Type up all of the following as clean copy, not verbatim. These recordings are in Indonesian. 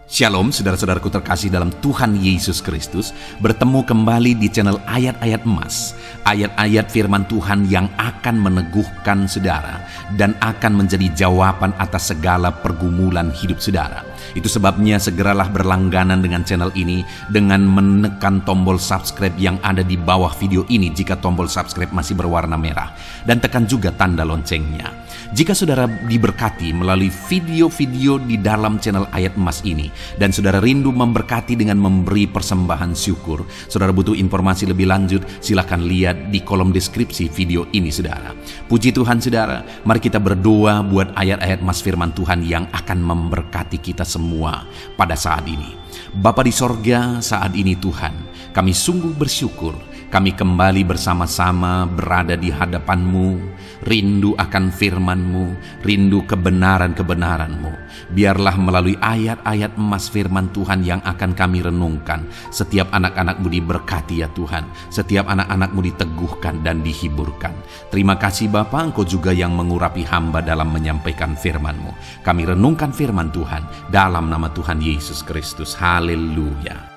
Shalom saudara-saudaraku terkasih dalam Tuhan Yesus Kristus. Bertemu kembali di channel Ayat-Ayat Emas. Ayat-ayat firman Tuhan yang akan meneguhkan saudara dan akan menjadi jawaban atas segala pergumulan hidup saudara. Itu sebabnya segeralah berlangganan dengan channel ini dengan menekan tombol subscribe yang ada di bawah video ini jika tombol subscribe masih berwarna merah. Dan tekan juga tanda loncengnya. Jika saudara diberkati melalui video-video di dalam channel Ayat Emas ini, dan saudara rindu memberkati dengan memberi persembahan syukur, saudara butuh informasi lebih lanjut, silakan lihat di kolom deskripsi video ini saudara. Puji Tuhan saudara, mari kita berdoa buat ayat-ayat Mas firman Tuhan yang akan memberkati kita semua pada saat ini. Bapa di sorga, saat ini Tuhan, kami sungguh bersyukur. Kami kembali bersama-sama berada di hadapan-Mu, rindu akan firman-Mu, rindu kebenaran-kebenaran-Mu. Biarlah melalui ayat-ayat emas firman Tuhan yang akan kami renungkan, setiap anak-anak-Mu diberkati ya Tuhan, setiap anak-anak-Mu diteguhkan dan dihiburkan. Terima kasih Bapa, Engkau juga yang mengurapi hamba dalam menyampaikan firman-Mu. Kami renungkan firman Tuhan dalam nama Tuhan Yesus Kristus. Haleluya.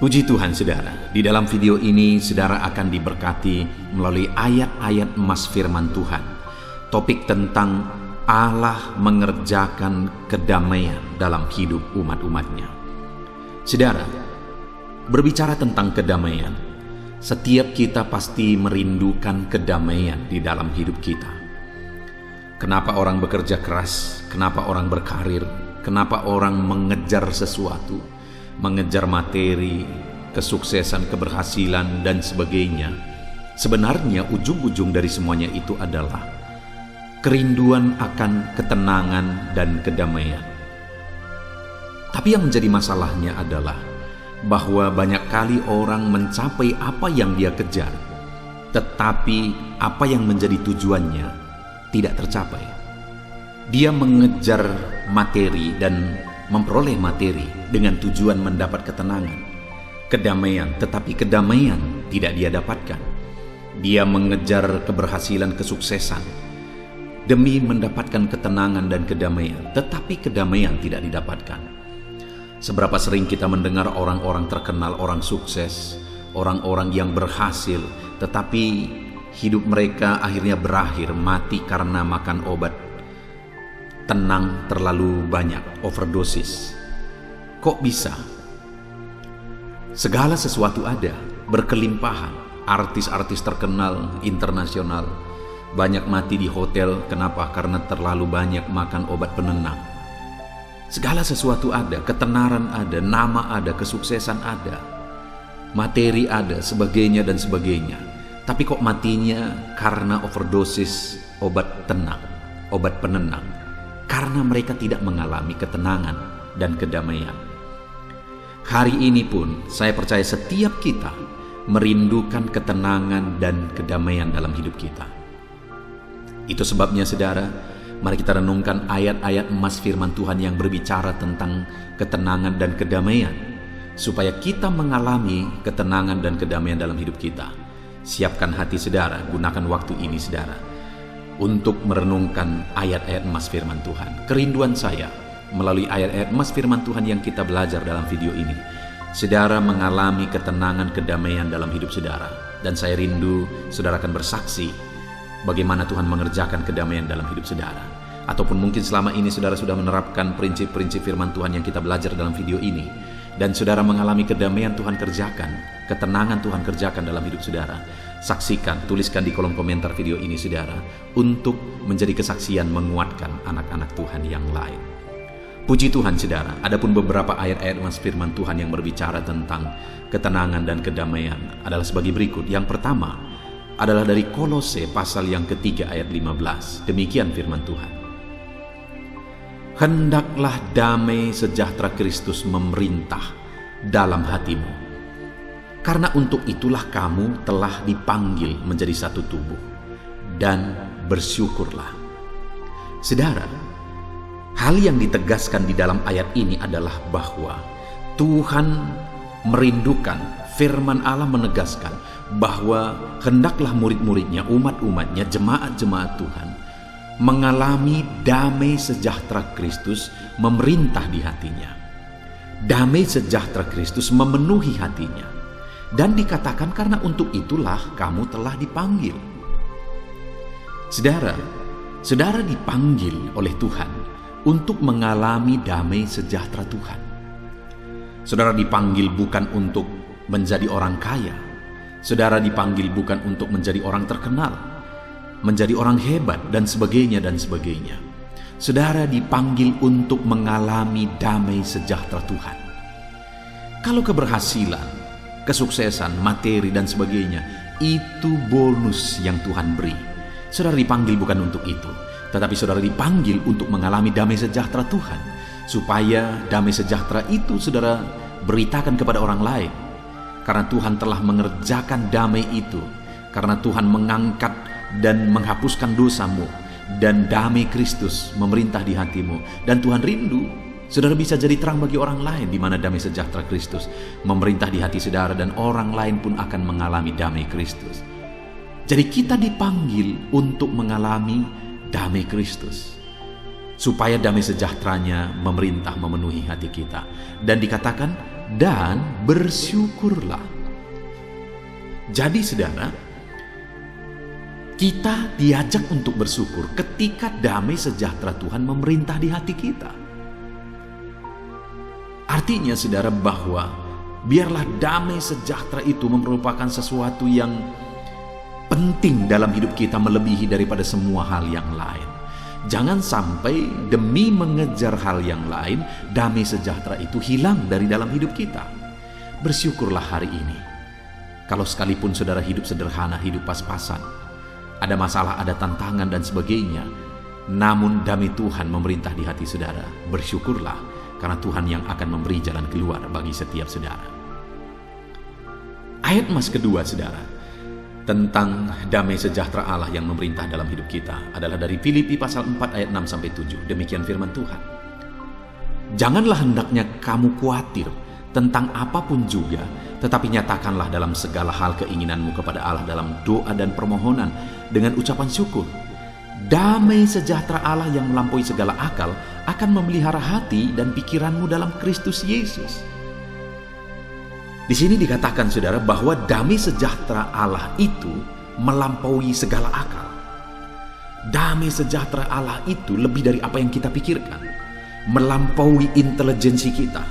Puji Tuhan saudara, di dalam video ini saudara akan diberkati melalui ayat-ayat emas firman Tuhan. Topik tentang Allah mengerjakan kedamaian dalam hidup umat-umatnya. Saudara, berbicara tentang kedamaian, setiap kita pasti merindukan kedamaian di dalam hidup kita. Kenapa orang bekerja keras? Kenapa orang berkarir? Kenapa orang mengejar sesuatu? Mengejar materi, kesuksesan, keberhasilan, dan sebagainya. Sebenarnya ujung-ujung dari semuanya itu adalah kerinduan akan ketenangan dan kedamaian. Tapi yang menjadi masalahnya adalah bahwa banyak kali orang mencapai apa yang dia kejar, tetapi apa yang menjadi tujuannya tidak tercapai. Dia mengejar materi dan memperoleh materi dengan tujuan mendapat ketenangan, kedamaian, tetapi kedamaian tidak dia dapatkan. Dia mengejar keberhasilan, kesuksesan demi mendapatkan ketenangan dan kedamaian, tetapi kedamaian tidak didapatkan. Seberapa sering kita mendengar orang-orang terkenal, orang sukses, orang-orang yang berhasil, tetapi hidup mereka akhirnya berakhir mati karena makan obat tenang terlalu banyak, overdosis. Kok bisa? Segala sesuatu ada, berkelimpahan. Artis-artis terkenal, internasional, banyak mati di hotel. Kenapa? Karena terlalu banyak makan obat penenang. Segala sesuatu ada, ketenaran ada, nama ada, kesuksesan ada, materi ada, sebagainya dan sebagainya. Tapi kok matinya karena overdosis obat tenang, obat penenang? Karena mereka tidak mengalami ketenangan dan kedamaian. Hari ini pun saya percaya setiap kita merindukan ketenangan dan kedamaian dalam hidup kita. Itu sebabnya saudara, mari kita renungkan ayat-ayat emas firman Tuhan yang berbicara tentang ketenangan dan kedamaian, supaya kita mengalami ketenangan dan kedamaian dalam hidup kita. Siapkan hati saudara, gunakan waktu ini saudara untuk merenungkan ayat-ayat emas firman Tuhan. Kerinduan saya melalui ayat-ayat emas firman Tuhan yang kita belajar dalam video ini, saudara mengalami ketenangan, kedamaian dalam hidup saudara. Dan saya rindu saudara akan bersaksi bagaimana Tuhan mengerjakan kedamaian dalam hidup saudara. Ataupun mungkin selama ini saudara sudah menerapkan prinsip-prinsip firman Tuhan yang kita belajar dalam video ini, dan saudara mengalami kedamaian Tuhan kerjakan, ketenangan Tuhan kerjakan dalam hidup saudara. Saksikan, tuliskan di kolom komentar video ini saudara, untuk menjadi kesaksian menguatkan anak-anak Tuhan yang lain. Puji Tuhan saudara, adapun beberapa ayat-ayat emas firman Tuhan yang berbicara tentang ketenangan dan kedamaian adalah sebagai berikut. Yang pertama adalah dari Kolose pasal yang ketiga ayat 15. Demikian firman Tuhan. Hendaklah damai sejahtera Kristus memerintah dalam hatimu, karena untuk itulah kamu telah dipanggil menjadi satu tubuh, dan bersyukurlah. Saudara, hal yang ditegaskan di dalam ayat ini adalah bahwa Tuhan merindukan, firman Allah menegaskan bahwa hendaklah murid-muridnya, umat-umatnya, jemaat-jemaat Tuhan mengalami damai sejahtera Kristus memerintah di hatinya. Damai sejahtera Kristus memenuhi hatinya. Dan dikatakan karena untuk itulah kamu telah dipanggil. Saudara dipanggil oleh Tuhan untuk mengalami damai sejahtera Tuhan. Saudara dipanggil bukan untuk menjadi orang kaya. Saudara dipanggil bukan untuk menjadi orang terkenal, menjadi orang hebat, dan sebagainya dan sebagainya. Saudara dipanggil untuk mengalami damai sejahtera Tuhan. Kalau keberhasilan, kesuksesan, materi, dan sebagainya, itu bonus yang Tuhan beri. Saudara dipanggil bukan untuk itu, tetapi saudara dipanggil untuk mengalami damai sejahtera Tuhan, supaya damai sejahtera itu saudara beritakan kepada orang lain. Karena Tuhan telah mengerjakan damai itu, karena Tuhan mengangkat dan menghapuskan dosamu, dan damai Kristus memerintah di hatimu, dan Tuhan rindu saudara bisa jadi terang bagi orang lain di mana damai sejahtera Kristus memerintah di hati saudara, dan orang lain pun akan mengalami damai Kristus. Jadi kita dipanggil untuk mengalami damai Kristus, supaya damai sejahteranya memerintah memenuhi hati kita. Dan dikatakan, dan bersyukurlah. Jadi saudara, kita diajak untuk bersyukur ketika damai sejahtera Tuhan memerintah di hati kita. Artinya saudara, bahwa biarlah damai sejahtera itu merupakan sesuatu yang penting dalam hidup kita, melebihi daripada semua hal yang lain. Jangan sampai demi mengejar hal yang lain, damai sejahtera itu hilang dari dalam hidup kita. Bersyukurlah hari ini. Kalau sekalipun saudara hidup sederhana, hidup pas-pasan, ada masalah, ada tantangan dan sebagainya, namun damai Tuhan memerintah di hati saudara, bersyukurlah, karena Tuhan yang akan memberi jalan keluar bagi setiap saudara. Ayat emas kedua saudara, tentang damai sejahtera Allah yang memerintah dalam hidup kita adalah dari Filipi pasal 4 ayat 6-7. Demikian firman Tuhan. Janganlah hendaknya kamu khawatir tentang apapun juga, tetapi nyatakanlah dalam segala hal keinginanmu kepada Allah dalam doa dan permohonan dengan ucapan syukur. Damai sejahtera Allah yang melampaui segala akal akan memelihara hati dan pikiranmu dalam Kristus Yesus. Di sini dikatakan saudara bahwa damai sejahtera Allah itu melampaui segala akal. Damai sejahtera Allah itu lebih dari apa yang kita pikirkan, melampaui intelijensi kita,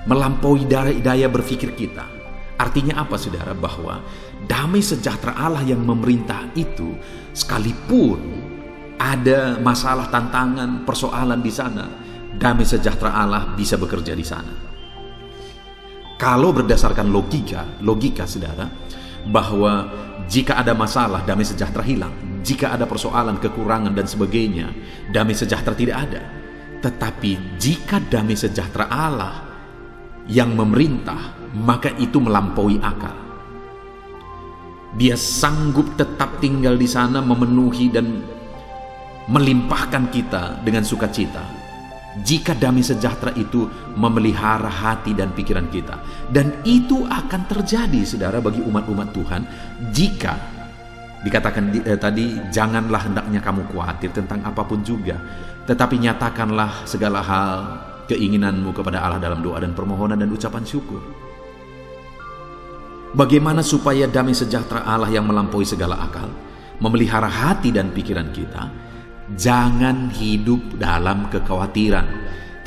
melampaui daya berpikir kita. Artinya apa saudara? Bahwa damai sejahtera Allah yang memerintah itu, sekalipun ada masalah, tantangan, persoalan di sana, damai sejahtera Allah bisa bekerja di sana. Kalau berdasarkan logika saudara, bahwa jika ada masalah, damai sejahtera hilang. Jika ada persoalan, kekurangan dan sebagainya, damai sejahtera tidak ada. Tetapi jika damai sejahtera Allah yang memerintah, maka itu melampaui akal. Dia sanggup tetap tinggal di sana, memenuhi dan melimpahkan kita dengan sukacita. Jika damai sejahtera itu memelihara hati dan pikiran kita. Dan itu akan terjadi saudara bagi umat-umat Tuhan jika dikatakan tadi, janganlah hendaknya kamu khawatir tentang apapun juga, tetapi nyatakanlah segala hal keinginanmu kepada Allah dalam doa dan permohonan dan ucapan syukur. Bagaimana supaya damai sejahtera Allah yang melampaui segala akal memelihara hati dan pikiran kita? Jangan hidup dalam kekhawatiran,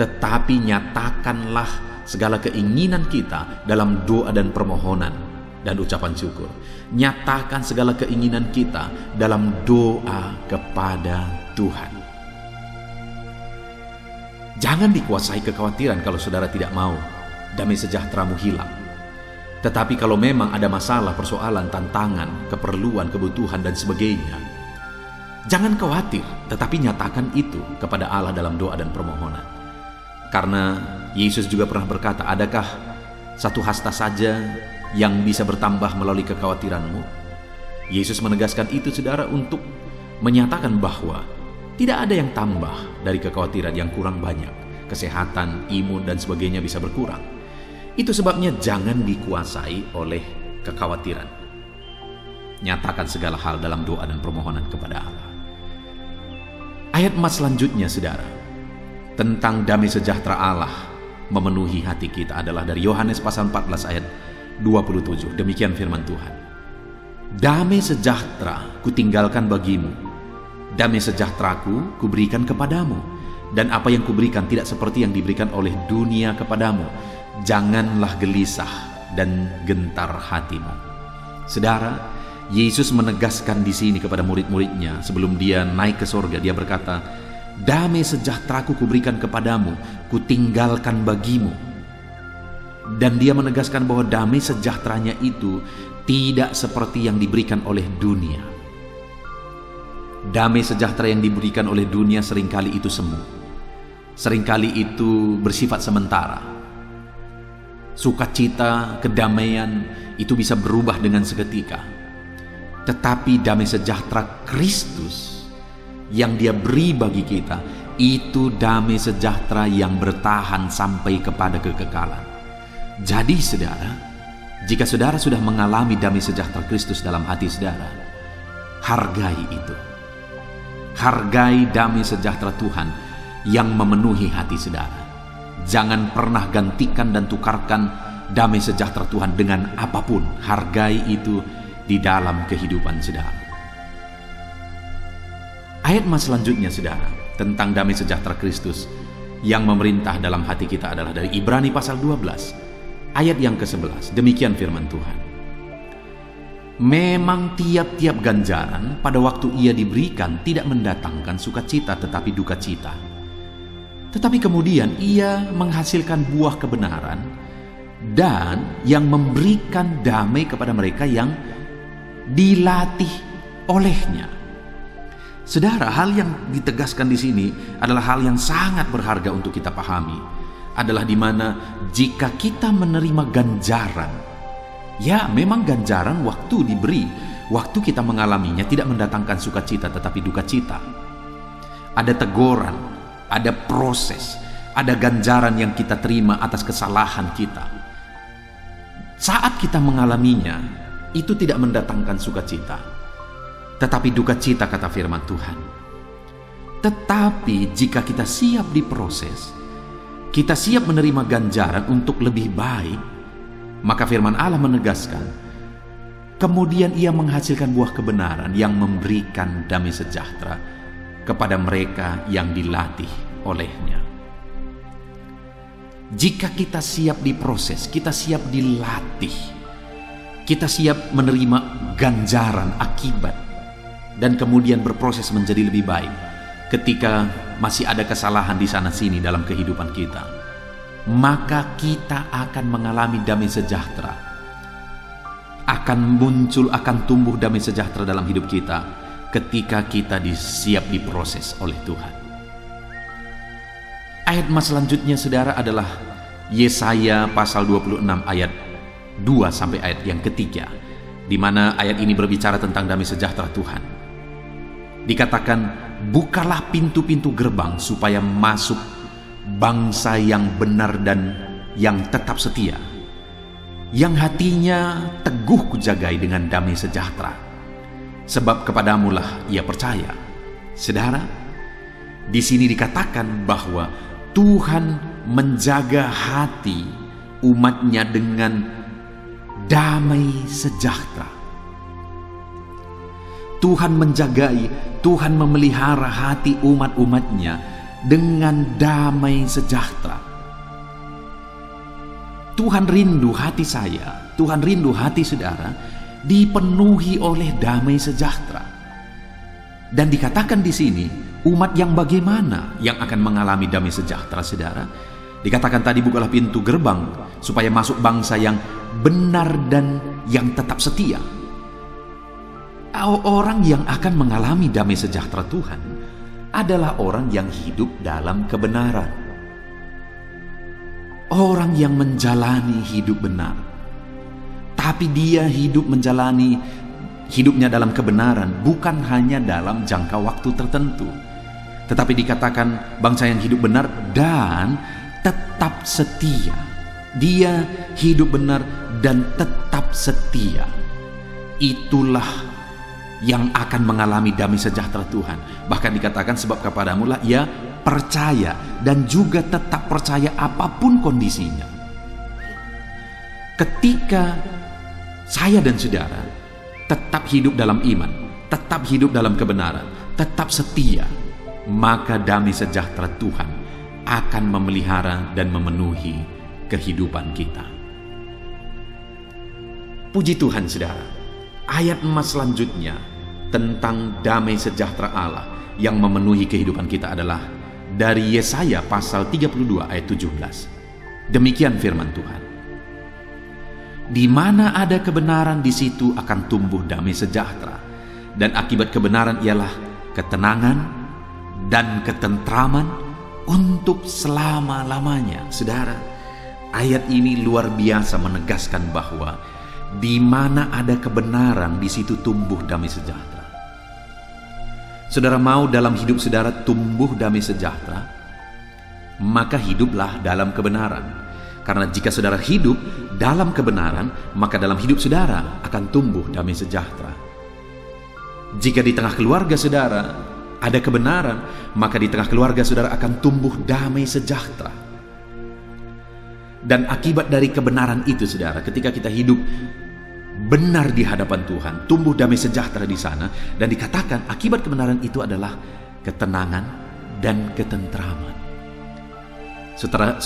tetapi nyatakanlah segala keinginan kita dalam doa dan permohonan dan ucapan syukur. Nyatakan segala keinginan kita dalam doa kepada Tuhan. Jangan dikuasai kekhawatiran kalau saudara tidak mau damai sejahteramu hilang. Tetapi kalau memang ada masalah, persoalan, tantangan, keperluan, kebutuhan dan sebagainya, jangan khawatir, tetapi nyatakan itu kepada Allah dalam doa dan permohonan. Karena Yesus juga pernah berkata, adakah satu hasta saja yang bisa bertambah melalui kekhawatiranmu? Yesus menegaskan itu saudara untuk menyatakan bahwa tidak ada yang tambah dari kekhawatiran yang kurang banyak. Kesehatan, imun dan sebagainya bisa berkurang. Itu sebabnya jangan dikuasai oleh kekhawatiran. Nyatakan segala hal dalam doa dan permohonan kepada Allah. Ayat emas selanjutnya, saudara, tentang damai sejahtera Allah memenuhi hati kita adalah dari Yohanes pasal 14 ayat 27. Demikian firman Tuhan. Damai sejahtera kutinggalkan bagimu, damai sejahteraku kuberikan kepadamu, dan apa yang kuberikan tidak seperti yang diberikan oleh dunia kepadamu. Janganlah gelisah dan gentar hatimu. Saudara, Yesus menegaskan di sini kepada murid-muridnya sebelum dia naik ke sorga. Dia berkata, damai sejahteraku kuberikan kepadamu, kutinggalkan bagimu. Dan dia menegaskan bahwa damai sejahteranya itu tidak seperti yang diberikan oleh dunia. Damai sejahtera yang diberikan oleh dunia seringkali itu semu. Seringkali itu bersifat sementara. Sukacita, kedamaian itu bisa berubah dengan seketika. Tetapi damai sejahtera Kristus yang Dia beri bagi kita, itu damai sejahtera yang bertahan sampai kepada kekekalan. Jadi saudara, jika saudara sudah mengalami damai sejahtera Kristus dalam hati saudara, hargai itu. Hargai damai sejahtera Tuhan yang memenuhi hati saudara. Jangan pernah gantikan dan tukarkan damai sejahtera Tuhan dengan apapun. Hargai itu di dalam kehidupan saudara. Ayat emas selanjutnya, saudara, tentang damai sejahtera Kristus yang memerintah dalam hati kita adalah dari Ibrani pasal 12 ayat yang ke-11. Demikian firman Tuhan. Memang tiap-tiap ganjaran pada waktu ia diberikan tidak mendatangkan sukacita tetapi duka cita. Tetapi kemudian ia menghasilkan buah kebenaran dan yang memberikan damai kepada mereka yang dilatih olehnya. Saudara, hal yang ditegaskan di sini adalah hal yang sangat berharga untuk kita pahami. Adalah di mana jika kita menerima ganjaran, ya memang ganjaran waktu diberi, waktu kita mengalaminya tidak mendatangkan sukacita tetapi duka cita. Ada teguran, ada proses, ada ganjaran yang kita terima atas kesalahan kita. Saat kita mengalaminya, itu tidak mendatangkan sukacita, tetapi duka cita, kata firman Tuhan. Tetapi jika kita siap diproses, kita siap menerima ganjaran untuk lebih baik, maka firman Allah menegaskan, kemudian ia menghasilkan buah kebenaran yang memberikan damai sejahtera kepada mereka yang dilatih olehnya. Jika kita siap diproses, kita siap dilatih, kita siap menerima ganjaran akibat, dan kemudian berproses menjadi lebih baik ketika masih ada kesalahan di sana sini dalam kehidupan kita, maka kita akan mengalami damai sejahtera. Akan muncul, akan tumbuh damai sejahtera dalam hidup kita ketika kita siap diproses oleh Tuhan. Ayat emas selanjutnya, saudara, adalah Yesaya pasal 26 ayat 2 sampai ayat yang ketiga, di mana ayat ini berbicara tentang damai sejahtera Tuhan. Dikatakan, bukalah pintu-pintu gerbang supaya masuk bangsa yang benar dan yang tetap setia, yang hatinya teguh kujagai dengan damai sejahtera, sebab kepadamulah ia percaya. Saudara, di sini dikatakan bahwa Tuhan menjaga hati umatnya dengan damai sejahtera. Tuhan menjagai, Tuhan memelihara hati umat-umatnya dengan damai sejahtera. Tuhan rindu hati saya, Tuhan rindu hati saudara dipenuhi oleh damai sejahtera. Dan dikatakan di sini, umat yang bagaimana yang akan mengalami damai sejahtera, saudara? Dikatakan tadi, bukalah pintu gerbang supaya masuk bangsa yang benar dan yang tetap setia. Orang yang akan mengalami damai sejahtera Tuhan adalah orang yang hidup dalam kebenaran. Orang yang menjalani hidup benar. Tapi dia hidup menjalani hidupnya dalam kebenaran bukan hanya dalam jangka waktu tertentu, tetapi dikatakan bangsa yang hidup benar dan tetap setia. Dia hidup benar dan tetap setia. Itulah yang akan mengalami damai sejahtera Tuhan. Bahkan dikatakan sebab kepadamu lah ia percaya dan juga tetap percaya apapun kondisinya. Ketika saya dan saudara tetap hidup dalam iman, tetap hidup dalam kebenaran, tetap setia, maka damai sejahtera Tuhan akan memelihara dan memenuhi kehidupan kita. Puji Tuhan saudara, ayat emas selanjutnya tentang damai sejahtera Allah yang memenuhi kehidupan kita adalah dari Yesaya pasal 32 ayat 17. Demikian firman Tuhan. Di mana ada kebenaran, di situ akan tumbuh damai sejahtera, dan akibat kebenaran ialah ketenangan dan ketentraman untuk selama-lamanya. Saudara, ayat ini luar biasa menegaskan bahwa di mana ada kebenaran, di situ tumbuh damai sejahtera. Saudara mau dalam hidup saudara tumbuh damai sejahtera, maka hiduplah dalam kebenaran. Karena jika saudara hidup dalam kebenaran, maka dalam hidup saudara akan tumbuh damai sejahtera. Jika di tengah keluarga saudara ada kebenaran, maka di tengah keluarga saudara akan tumbuh damai sejahtera. Dan akibat dari kebenaran itu saudara, ketika kita hidup benar di hadapan Tuhan, tumbuh damai sejahtera di sana, dan dikatakan akibat kebenaran itu adalah ketenangan dan ketentraman. Saudara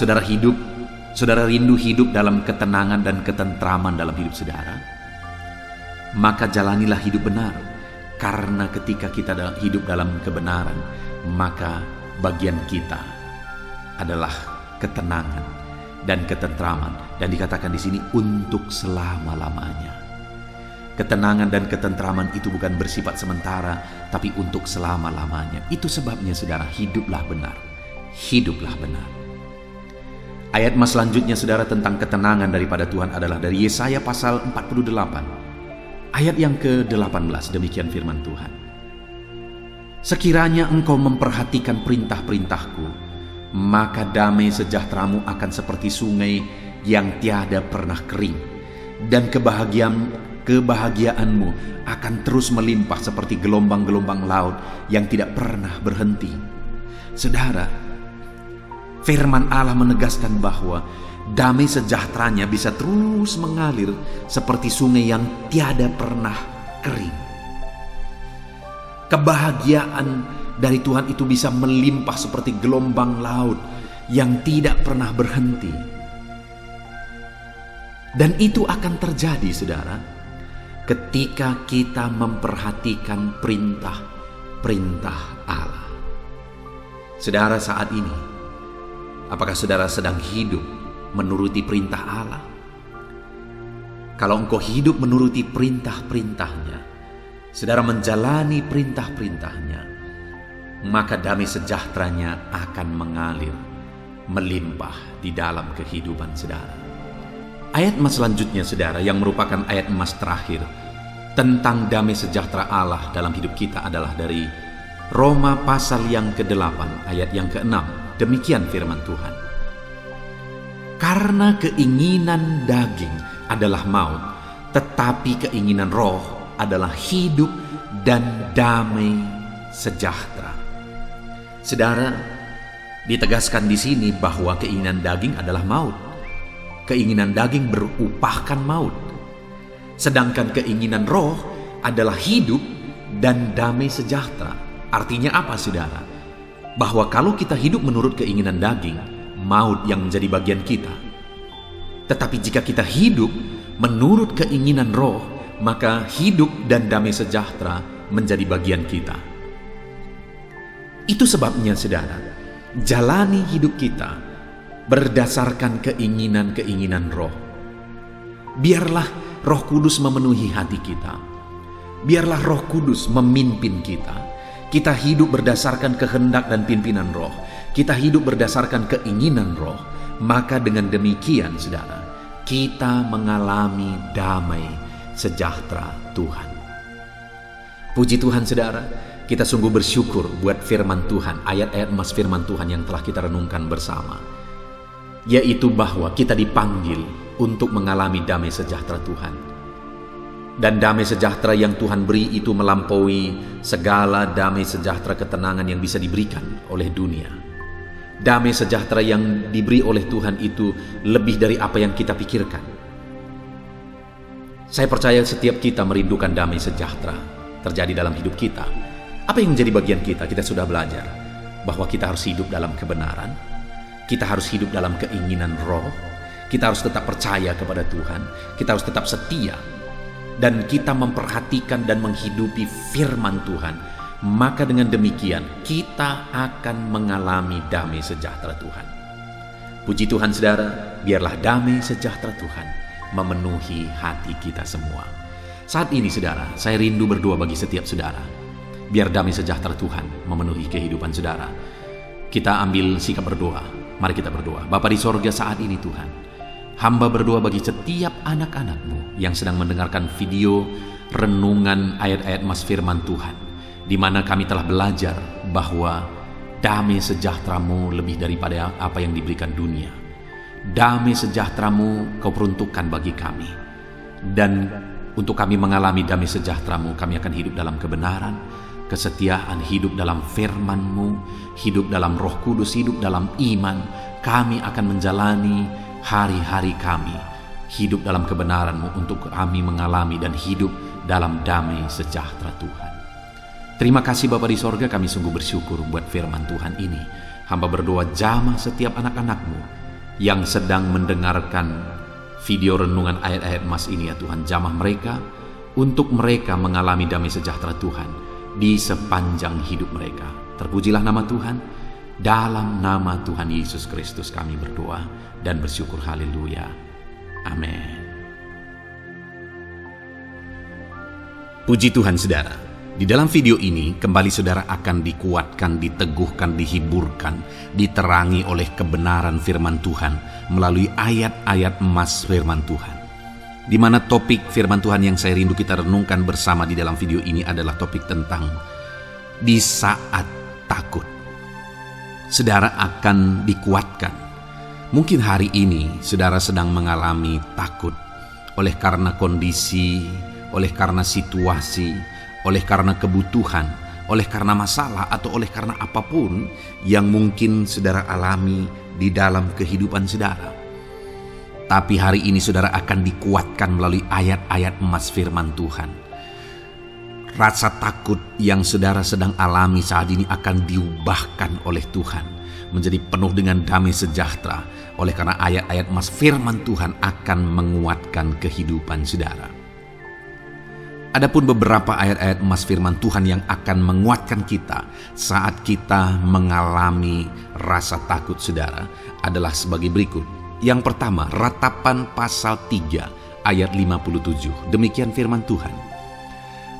rindu hidup dalam ketenangan dan ketentraman dalam hidup saudara, maka jalanilah hidup benar. Karena ketika kita hidup dalam kebenaran, maka bagian kita adalah ketenangan dan ketentraman, dan dikatakan di sini untuk selama-lamanya. Ketenangan dan ketentraman itu bukan bersifat sementara, tapi untuk selama-lamanya. Itu sebabnya saudara, hiduplah benar. Hiduplah benar. Ayat mas selanjutnya saudara tentang ketenangan daripada Tuhan adalah dari Yesaya pasal 48. Ayat yang ke-18, demikian firman Tuhan. Sekiranya engkau memperhatikan perintah-perintahku, maka damai sejahteramu akan seperti sungai yang tiada pernah kering, dan kebahagiaanmu akan terus melimpah seperti gelombang-gelombang laut yang tidak pernah berhenti. Saudara, firman Allah menegaskan bahwa damai sejahteranya bisa terus mengalir seperti sungai yang tiada pernah kering. Kebahagiaan dari Tuhan itu bisa melimpah seperti gelombang laut yang tidak pernah berhenti. Dan itu akan terjadi saudara, ketika kita memperhatikan perintah-perintah Allah. Saudara, saat ini apakah saudara sedang hidup menuruti perintah Allah? Kalau engkau hidup menuruti perintah-perintahnya, saudara menjalani perintah-perintahnya, maka damai sejahteranya akan mengalir, melimpah di dalam kehidupan saudara. Ayat emas selanjutnya saudara, yang merupakan ayat emas terakhir tentang damai sejahtera Allah dalam hidup kita adalah dari Roma pasal yang ke-8 ayat yang ke-6. Demikian firman Tuhan. Karena keinginan daging adalah maut, tetapi keinginan roh adalah hidup dan damai sejahtera. Saudara, ditegaskan di sini bahwa keinginan daging adalah maut. Keinginan daging berupahkan maut. Sedangkan keinginan roh adalah hidup dan damai sejahtera. Artinya apa saudara? Bahwa kalau kita hidup menurut keinginan daging, maut yang menjadi bagian kita. Tetapi jika kita hidup menurut keinginan roh, maka hidup dan damai sejahtera menjadi bagian kita. Itu sebabnya saudara, jalani hidup kita berdasarkan keinginan-keinginan roh. Biarlah Roh Kudus memenuhi hati kita. Biarlah Roh Kudus memimpin kita. Kita hidup berdasarkan kehendak dan pimpinan roh. Kita hidup berdasarkan keinginan roh. Maka dengan demikian saudara, kita mengalami damai sejahtera Tuhan. Puji Tuhan saudara, kita sungguh bersyukur buat firman Tuhan, ayat-ayat emas firman Tuhan yang telah kita renungkan bersama. Yaitu bahwa kita dipanggil untuk mengalami damai sejahtera Tuhan. Dan damai sejahtera yang Tuhan beri itu melampaui segala damai sejahtera ketenangan yang bisa diberikan oleh dunia. Damai sejahtera yang diberi oleh Tuhan itu lebih dari apa yang kita pikirkan. Saya percaya setiap kita merindukan damai sejahtera terjadi dalam hidup kita. Apa yang menjadi bagian kita? Kita sudah belajar bahwa kita harus hidup dalam kebenaran, kita harus hidup dalam keinginan roh, kita harus tetap percaya kepada Tuhan, kita harus tetap setia, dan kita memperhatikan dan menghidupi firman Tuhan. Maka dengan demikian kita akan mengalami damai sejahtera Tuhan. Puji Tuhan saudara, biarlah damai sejahtera Tuhan memenuhi hati kita semua. Saat ini saudara, saya rindu berdoa bagi setiap saudara. Biar damai sejahtera Tuhan memenuhi kehidupan saudara. Kita ambil sikap berdoa. Mari kita berdoa. Bapa di sorga, saat ini Tuhan, hamba berdoa bagi setiap anak-anak-Mu yang sedang mendengarkan video renungan ayat-ayat mas firman Tuhan, di mana kami telah belajar bahwa damai sejahtera-Mu lebih daripada apa yang diberikan dunia. Damai sejahtera-Mu Kau peruntukkan bagi kami. Dan untuk kami mengalami damai sejahtera-Mu, kami akan hidup dalam kebenaran, kesetiaan, hidup dalam firman-Mu, hidup dalam Roh Kudus, hidup dalam iman. Kami akan menjalani hari-hari kami hidup dalam kebenaran-Mu untuk kami mengalami dan hidup dalam damai sejahtera Tuhan. Terima kasih Bapa di sorga, kami sungguh bersyukur buat firman Tuhan ini. Hamba berdoa jamah setiap anak-anak-Mu yang sedang mendengarkan video renungan ayat-ayat emas ini ya Tuhan. Jamah mereka untuk mereka mengalami damai sejahtera Tuhan di sepanjang hidup mereka. Terpujilah nama Tuhan. Dalam nama Tuhan Yesus Kristus kami berdoa dan bersyukur. Haleluya. Amin. Puji Tuhan saudara. Di dalam video ini kembali saudara akan dikuatkan, diteguhkan, dihiburkan, diterangi oleh kebenaran firman Tuhan melalui ayat-ayat emas firman Tuhan. Di mana topik firman Tuhan yang saya rindu kita renungkan bersama di dalam video ini adalah topik tentang di saat takut. Saudara akan dikuatkan. Mungkin hari ini saudara sedang mengalami takut oleh karena kondisi, oleh karena situasi, oleh karena kebutuhan, oleh karena masalah, atau oleh karena apapun yang mungkin saudara alami di dalam kehidupan saudara. Tapi hari ini saudara akan dikuatkan melalui ayat-ayat emas firman Tuhan. Rasa takut yang saudara sedang alami saat ini akan diubahkan oleh Tuhan menjadi penuh dengan damai sejahtera, oleh karena ayat-ayat emas firman Tuhan akan menguatkan kehidupan saudara. Adapun beberapa ayat-ayat emas firman Tuhan yang akan menguatkan kita saat kita mengalami rasa takut saudara adalah sebagai berikut. Yang pertama, Ratapan pasal 3 ayat 57. Demikian firman Tuhan.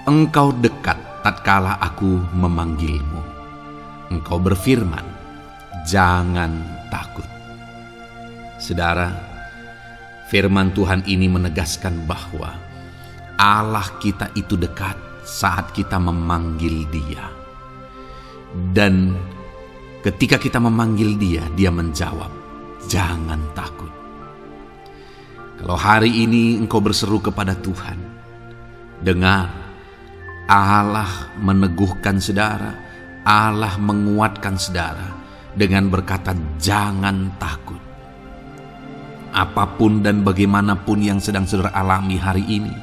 Engkau dekat tatkala aku memanggilmu. Engkau berfirman, jangan takut. Saudara, firman Tuhan ini menegaskan bahwa Allah kita itu dekat saat kita memanggil Dia. Dan ketika kita memanggil Dia, Dia menjawab, jangan takut. Kalau hari ini engkau berseru kepada Tuhan, dengar, Allah meneguhkan saudara, Allah menguatkan saudara dengan berkata, jangan takut. Apapun dan bagaimanapun yang sedang saudara alami hari ini,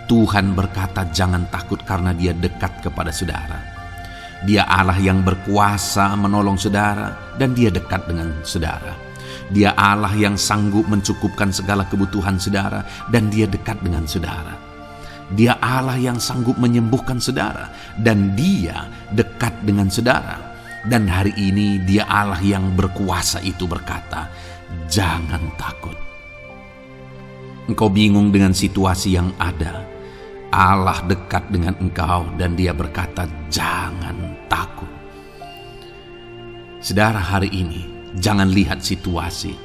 Tuhan berkata jangan takut karena Dia dekat kepada saudara. Dia Allah yang berkuasa menolong saudara dan Dia dekat dengan saudara. Dia Allah yang sanggup mencukupkan segala kebutuhan saudara dan Dia dekat dengan saudara. Dia Allah yang sanggup menyembuhkan saudara dan Dia dekat dengan saudara. Dan hari ini Dia Allah yang berkuasa itu berkata, jangan takut. Engkau bingung dengan situasi yang ada, Allah dekat dengan engkau dan Dia berkata jangan takut. Saudara, hari ini jangan lihat situasi.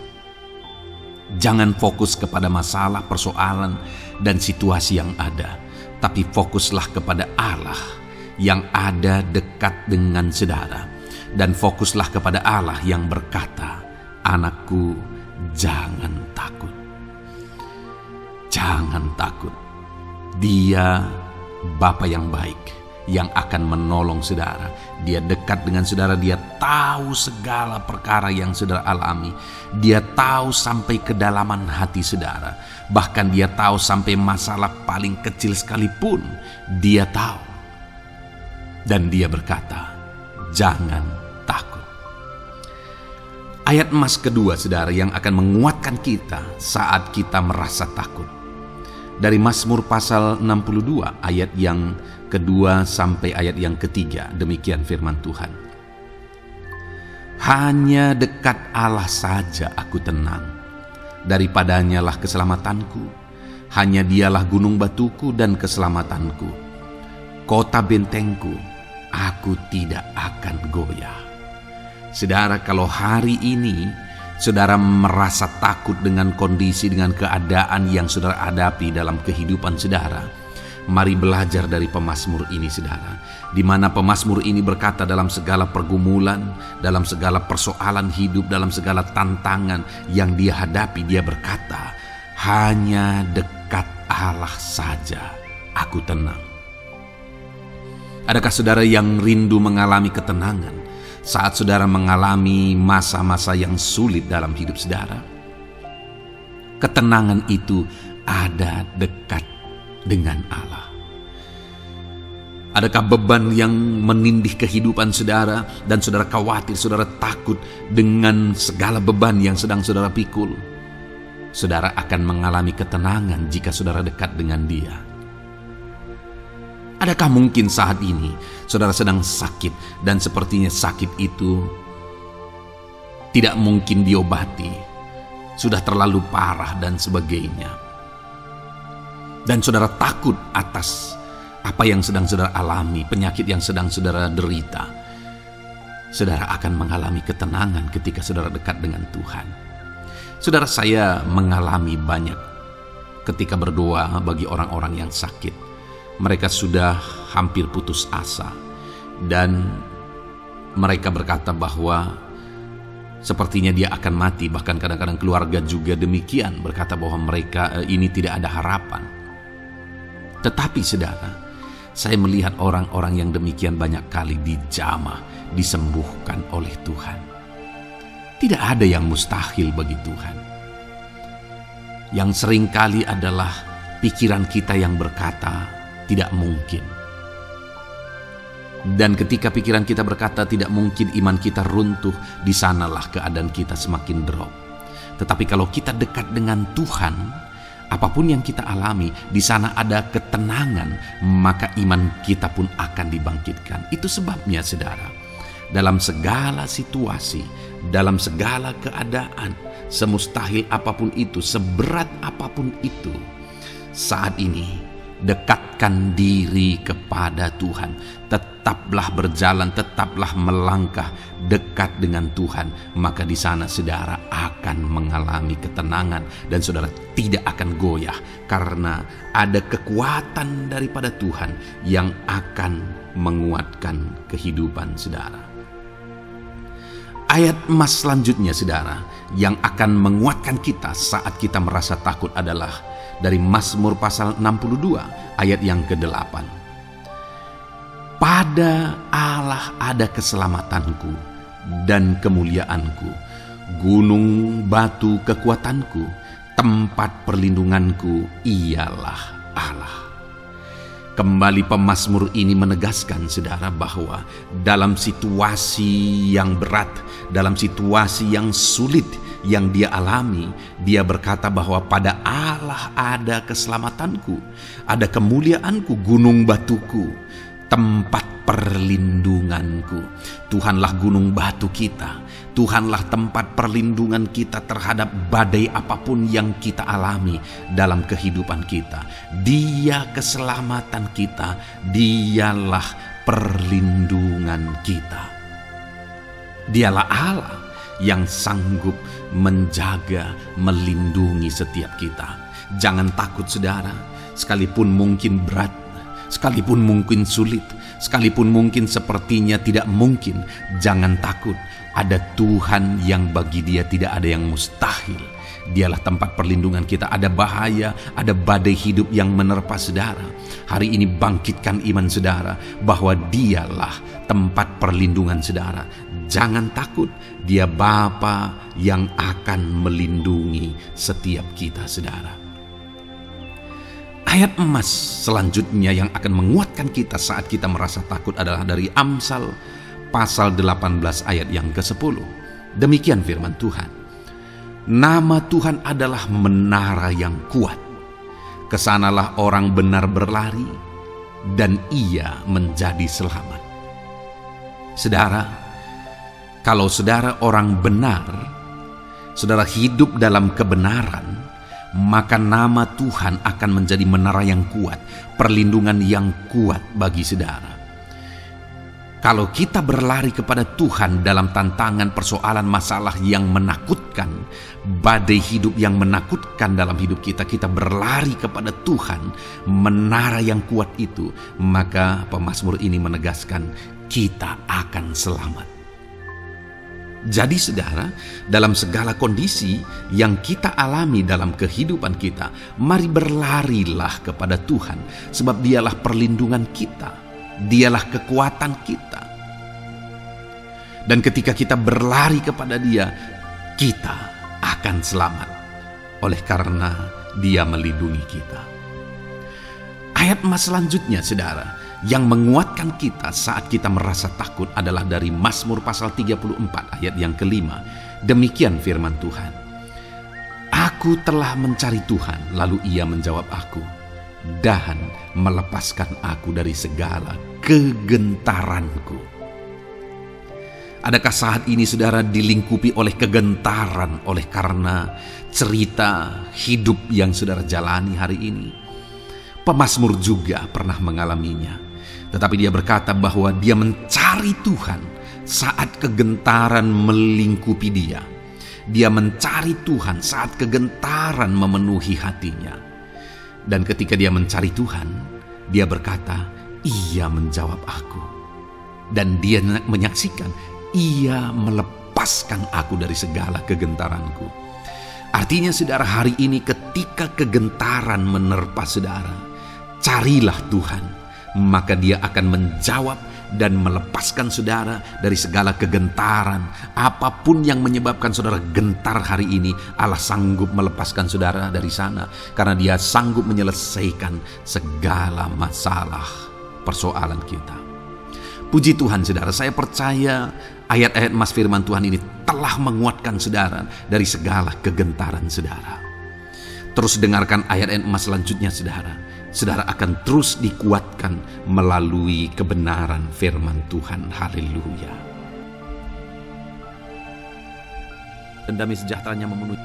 Jangan fokus kepada masalah, persoalan, dan situasi yang ada. Tapi fokuslah kepada Allah yang ada dekat dengan saudara. Dan fokuslah kepada Allah yang berkata, anakku jangan takut. Jangan takut. Dia Bapa yang baik, yang akan menolong saudara. Dia dekat dengan saudara, dia tahu segala perkara yang saudara alami. Dia tahu sampai kedalaman hati saudara. Bahkan dia tahu sampai masalah paling kecil sekalipun, dia tahu. Dan dia berkata, jangan takut. Ayat emas kedua saudara yang akan menguatkan kita saat kita merasa takut. Dari Mazmur pasal 62 ayat yang kedua sampai ayat yang ketiga, demikian firman Tuhan. Hanya dekat Allah saja aku tenang, daripadanya lah keselamatanku. Hanya dialah gunung batuku dan keselamatanku, kota bentengku, aku tidak akan goyah. Saudara, kalau hari ini saudara merasa takut dengan kondisi, dengan keadaan yang saudara hadapi dalam kehidupan saudara, mari belajar dari pemazmur ini saudara, di mana pemazmur ini berkata dalam segala pergumulan, dalam segala persoalan hidup, dalam segala tantangan yang dia hadapi, dia berkata, hanya dekat Allah saja aku tenang. Adakah saudara yang rindu mengalami ketenangan saat saudara mengalami masa-masa yang sulit dalam hidup saudara? Ketenangan itu ada dekat dengan Allah. Adakah beban yang menindih kehidupan saudara dan saudara khawatir, saudara takut dengan segala beban yang sedang saudara pikul? Saudara akan mengalami ketenangan jika saudara dekat dengan Dia. Adakah mungkin saat ini saudara sedang sakit dan sepertinya sakit itu tidak mungkin diobati, sudah terlalu parah dan sebagainya, dan saudara takut atas apa yang sedang saudara alami, penyakit yang sedang saudara derita? Saudara akan mengalami ketenangan ketika saudara dekat dengan Tuhan. Saudara, saya mengalami banyak ketika berdoa bagi orang-orang yang sakit. Mereka sudah hampir putus asa dan mereka berkata bahwa sepertinya dia akan mati. Bahkan kadang-kadang keluarga juga demikian, berkata bahwa mereka ini tidak ada harapan. Tetapi saudara, saya melihat orang-orang yang demikian banyak kali dijamah, disembuhkan oleh Tuhan. Tidak ada yang mustahil bagi Tuhan. Yang seringkali adalah pikiran kita yang berkata tidak mungkin. Dan ketika pikiran kita berkata tidak mungkin, iman kita runtuh, di sanalah keadaan kita semakin drop. Tetapi kalau kita dekat dengan Tuhan, apapun yang kita alami, di sana ada ketenangan, maka iman kita pun akan dibangkitkan. Itu sebabnya saudara, dalam segala situasi, dalam segala keadaan, semustahil apapun itu, seberat apapun itu, saat ini dekatkan diri kepada Tuhan. Tetaplah berjalan, tetaplah melangkah dekat dengan Tuhan. Maka di sana saudara akan mengalami ketenangan dan saudara tidak akan goyah, karena ada kekuatan daripada Tuhan yang akan menguatkan kehidupan saudara. Ayat emas selanjutnya saudara yang akan menguatkan kita saat kita merasa takut adalah dari Mazmur pasal 62 ayat yang ke-8. Pada Allah ada keselamatanku dan kemuliaanku, gunung batu kekuatanku, tempat perlindunganku ialah Allah. Kembali pemazmur ini menegaskan saudara bahwa dalam situasi yang berat, dalam situasi yang sulit yang dia alami, dia berkata bahwa pada Allah ada keselamatanku, ada kemuliaanku, gunung batuku, tempat perlindunganku. Tuhanlah gunung batu kita, Tuhanlah tempat perlindungan kita terhadap badai apapun yang kita alami dalam kehidupan kita. Dia keselamatan kita, dialah perlindungan kita. Dialah Allah yang sanggup menjaga, melindungi setiap kita. Jangan takut saudara, sekalipun mungkin berat, Sekalipun mungkin sulit, sekalipun mungkin sepertinya tidak mungkin, jangan takut. Ada Tuhan yang bagi Dia tidak ada yang mustahil. Dialah tempat perlindungan kita. Ada bahaya, ada badai hidup yang menerpa saudara. Hari ini bangkitkan iman saudara bahwa Dialah tempat perlindungan saudara. Jangan takut, Dia Bapa yang akan melindungi setiap kita saudara. Ayat emas selanjutnya yang akan menguatkan kita saat kita merasa takut adalah dari Amsal pasal 18 ayat yang ke-10. Demikian firman Tuhan. Nama Tuhan adalah menara yang kuat. Kesanalah orang benar berlari dan ia menjadi selamat. Saudara, kalau saudara orang benar, saudara hidup dalam kebenaran, maka nama Tuhan akan menjadi menara yang kuat, perlindungan yang kuat bagi saudara. Kalau kita berlari kepada Tuhan dalam tantangan, persoalan, masalah yang menakutkan, badai hidup yang menakutkan dalam hidup kita, kita berlari kepada Tuhan, menara yang kuat itu, maka pemazmur ini menegaskan kita akan selamat. Jadi saudara, dalam segala kondisi yang kita alami dalam kehidupan kita, mari berlarilah kepada Tuhan, sebab Dialah perlindungan kita, Dialah kekuatan kita. Dan ketika kita berlari kepada Dia, kita akan selamat, oleh karena Dia melindungi kita. Ayat emas selanjutnya saudara, yang menguatkan kita saat kita merasa takut adalah dari Mazmur pasal 34 ayat yang kelima. Demikian firman Tuhan. Aku telah mencari Tuhan, lalu Ia menjawab aku dan melepaskan aku dari segala kegentaranku. Adakah saat ini saudara dilingkupi oleh kegentaran oleh karena cerita hidup yang saudara jalani hari ini? Pemazmur juga pernah mengalaminya. Tetapi dia berkata bahwa dia mencari Tuhan saat kegentaran melingkupi dia. Dia mencari Tuhan saat kegentaran memenuhi hatinya. Dan ketika dia mencari Tuhan, dia berkata, Ia menjawab aku. Dan dia menyaksikan, Ia melepaskan aku dari segala kegentaranku. Artinya saudara, hari ini ketika kegentaran menerpa saudara, carilah Tuhan, maka Dia akan menjawab dan melepaskan saudara dari segala kegentaran. Apapun yang menyebabkan saudara gentar hari ini, Allah sanggup melepaskan saudara dari sana, karena Dia sanggup menyelesaikan segala masalah persoalan kita. Puji Tuhan saudara, saya percaya ayat-ayat emas firman Tuhan ini telah menguatkan saudara dari segala kegentaran saudara. Terus dengarkan ayat-ayat emas selanjutnya saudara. Saudara akan terus dikuatkan melalui kebenaran firman Tuhan. Haleluya. Dan damai sejahteranya memenuhi.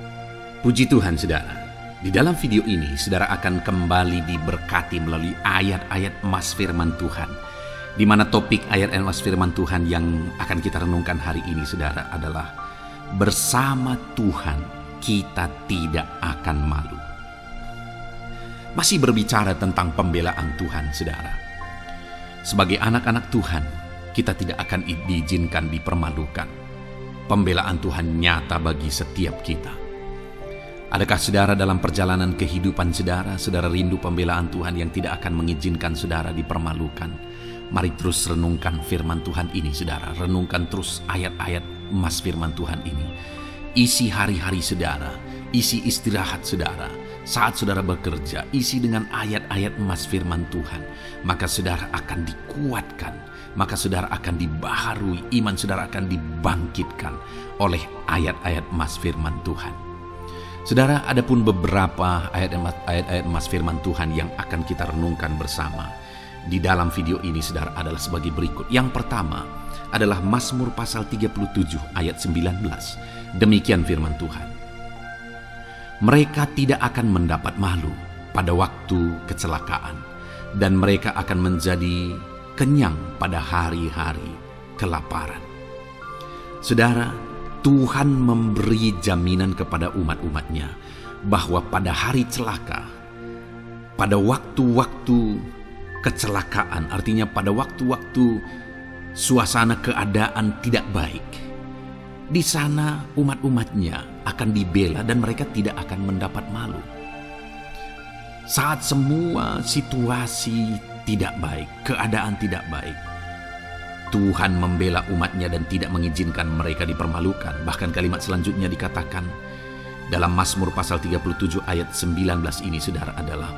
Puji Tuhan saudara. Di dalam video ini saudara akan kembali diberkati melalui ayat-ayat emas firman Tuhan. Di mana topik ayat emas firman Tuhan yang akan kita renungkan hari ini saudara adalah bersama Tuhan kita tidak akan malu. Masih berbicara tentang pembelaan Tuhan saudara. Sebagai anak-anak Tuhan, kita tidak akan diizinkan dipermalukan. Pembelaan Tuhan nyata bagi setiap kita. Adakah saudara dalam perjalanan kehidupan saudara, saudara rindu pembelaan Tuhan yang tidak akan mengizinkan saudara dipermalukan? Mari terus renungkan firman Tuhan ini saudara. Renungkan terus ayat-ayat emas firman Tuhan ini. Isi hari-hari saudara, isi istirahat saudara. Saat saudara bekerja, isi dengan ayat-ayat emas firman Tuhan. Maka saudara akan dikuatkan, maka saudara akan dibaharui, iman saudara akan dibangkitkan oleh ayat-ayat emas firman Tuhan. Saudara, ada pun beberapa ayat-ayat emas firman Tuhan yang akan kita renungkan bersama di dalam video ini saudara adalah sebagai berikut. Yang pertama adalah Mazmur pasal 37 ayat 19. Demikian firman Tuhan. Mereka tidak akan mendapat malu pada waktu kecelakaan, dan mereka akan menjadi kenyang pada hari-hari kelaparan. Saudara, Tuhan memberi jaminan kepada umat-umatnya bahwa pada hari celaka, pada waktu-waktu kecelakaan, artinya pada waktu-waktu suasana keadaan tidak baik, di sana umat-umatnya akan dibela dan mereka tidak akan mendapat malu. Saat semua situasi tidak baik, keadaan tidak baik, Tuhan membela umatnya dan tidak mengizinkan mereka dipermalukan. Bahkan kalimat selanjutnya dikatakan dalam Mazmur pasal 37 ayat 19 ini, saudara, adalah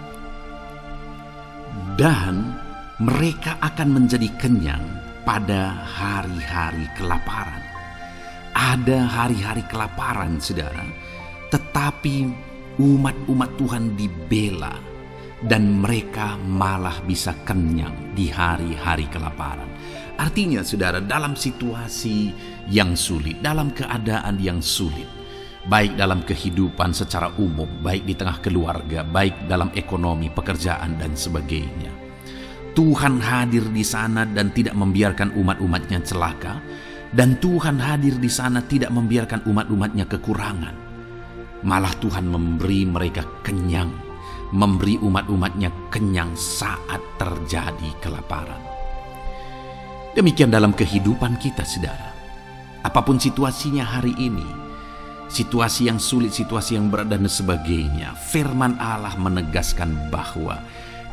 dan mereka akan menjadi kenyang pada hari-hari kelaparan. Ada hari-hari kelaparan, saudara, tetapi umat-umat Tuhan dibela dan mereka malah bisa kenyang di hari-hari kelaparan. Artinya, saudara, dalam situasi yang sulit, dalam keadaan yang sulit, baik dalam kehidupan secara umum, baik di tengah keluarga, baik dalam ekonomi, pekerjaan, dan sebagainya, Tuhan hadir di sana dan tidak membiarkan umat-umatnya celaka, dan Tuhan hadir di sana tidak membiarkan umat-umatnya kekurangan. Malah Tuhan memberi mereka kenyang, memberi umat-umatnya kenyang saat terjadi kelaparan. Demikian dalam kehidupan kita, saudara. Apapun situasinya hari ini, situasi yang sulit, situasi yang berat, dan sebagainya, firman Allah menegaskan bahwa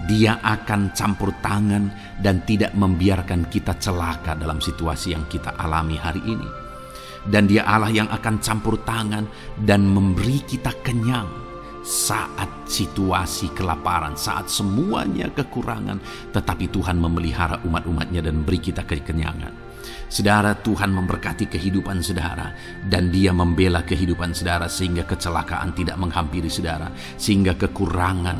Dia akan campur tangan dan tidak membiarkan kita celaka dalam situasi yang kita alami hari ini. Dan Dia Allah yang akan campur tangan dan memberi kita kenyang saat situasi kelaparan, saat semuanya kekurangan, tetapi Tuhan memelihara umat-umatnya dan beri kita kekenyangan. Saudara, Tuhan memberkati kehidupan saudara, dan Dia membela kehidupan saudara sehingga kecelakaan tidak menghampiri saudara, sehingga kekurangan,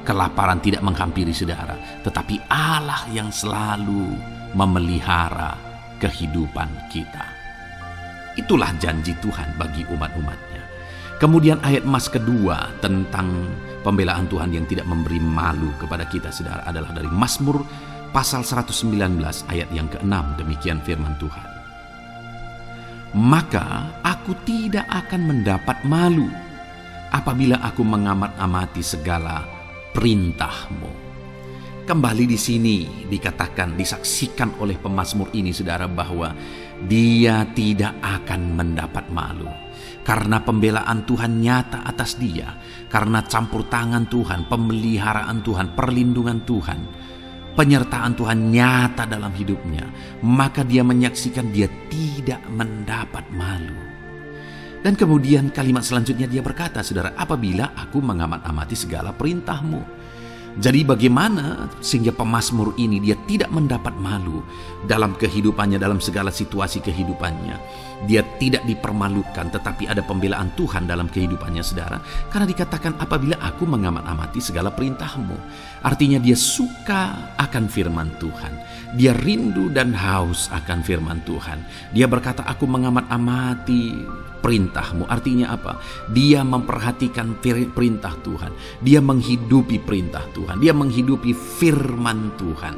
kelaparan tidak menghampiri saudara. Tetapi Allah yang selalu memelihara kehidupan kita. Itulah janji Tuhan bagi umat-umatnya. Kemudian ayat emas kedua tentang pembelaan Tuhan yang tidak memberi malu kepada kita, saudara, adalah dari Mazmur pasal 119 ayat yang ke-6. Demikian firman Tuhan. Maka aku tidak akan mendapat malu apabila aku mengamat-amati segala perintah-Mu. Kembali di sini dikatakan, disaksikan oleh pemazmur ini, saudara, bahwa dia tidak akan mendapat malu. Karena pembelaan Tuhan nyata atas dia, karena campur tangan Tuhan, pemeliharaan Tuhan, perlindungan Tuhan, penyertaan Tuhan nyata dalam hidupnya, maka dia menyaksikan dia tidak mendapat malu. Dan kemudian kalimat selanjutnya dia berkata, saudara, apabila aku mengamat-amati segala perintah-Mu. Jadi bagaimana sehingga pemazmur ini dia tidak mendapat malu dalam kehidupannya, dalam segala situasi kehidupannya. Dia tidak dipermalukan, tetapi ada pembelaan Tuhan dalam kehidupannya, saudara. Karena dikatakan apabila aku mengamat-amati segala perintah-Mu. Artinya dia suka akan firman Tuhan. Dia rindu dan haus akan firman Tuhan. Dia berkata, aku mengamat-amati perintah-Mu. Artinya apa? Dia memperhatikan perintah Tuhan. Dia menghidupi perintah Tuhan. Dia menghidupi firman Tuhan.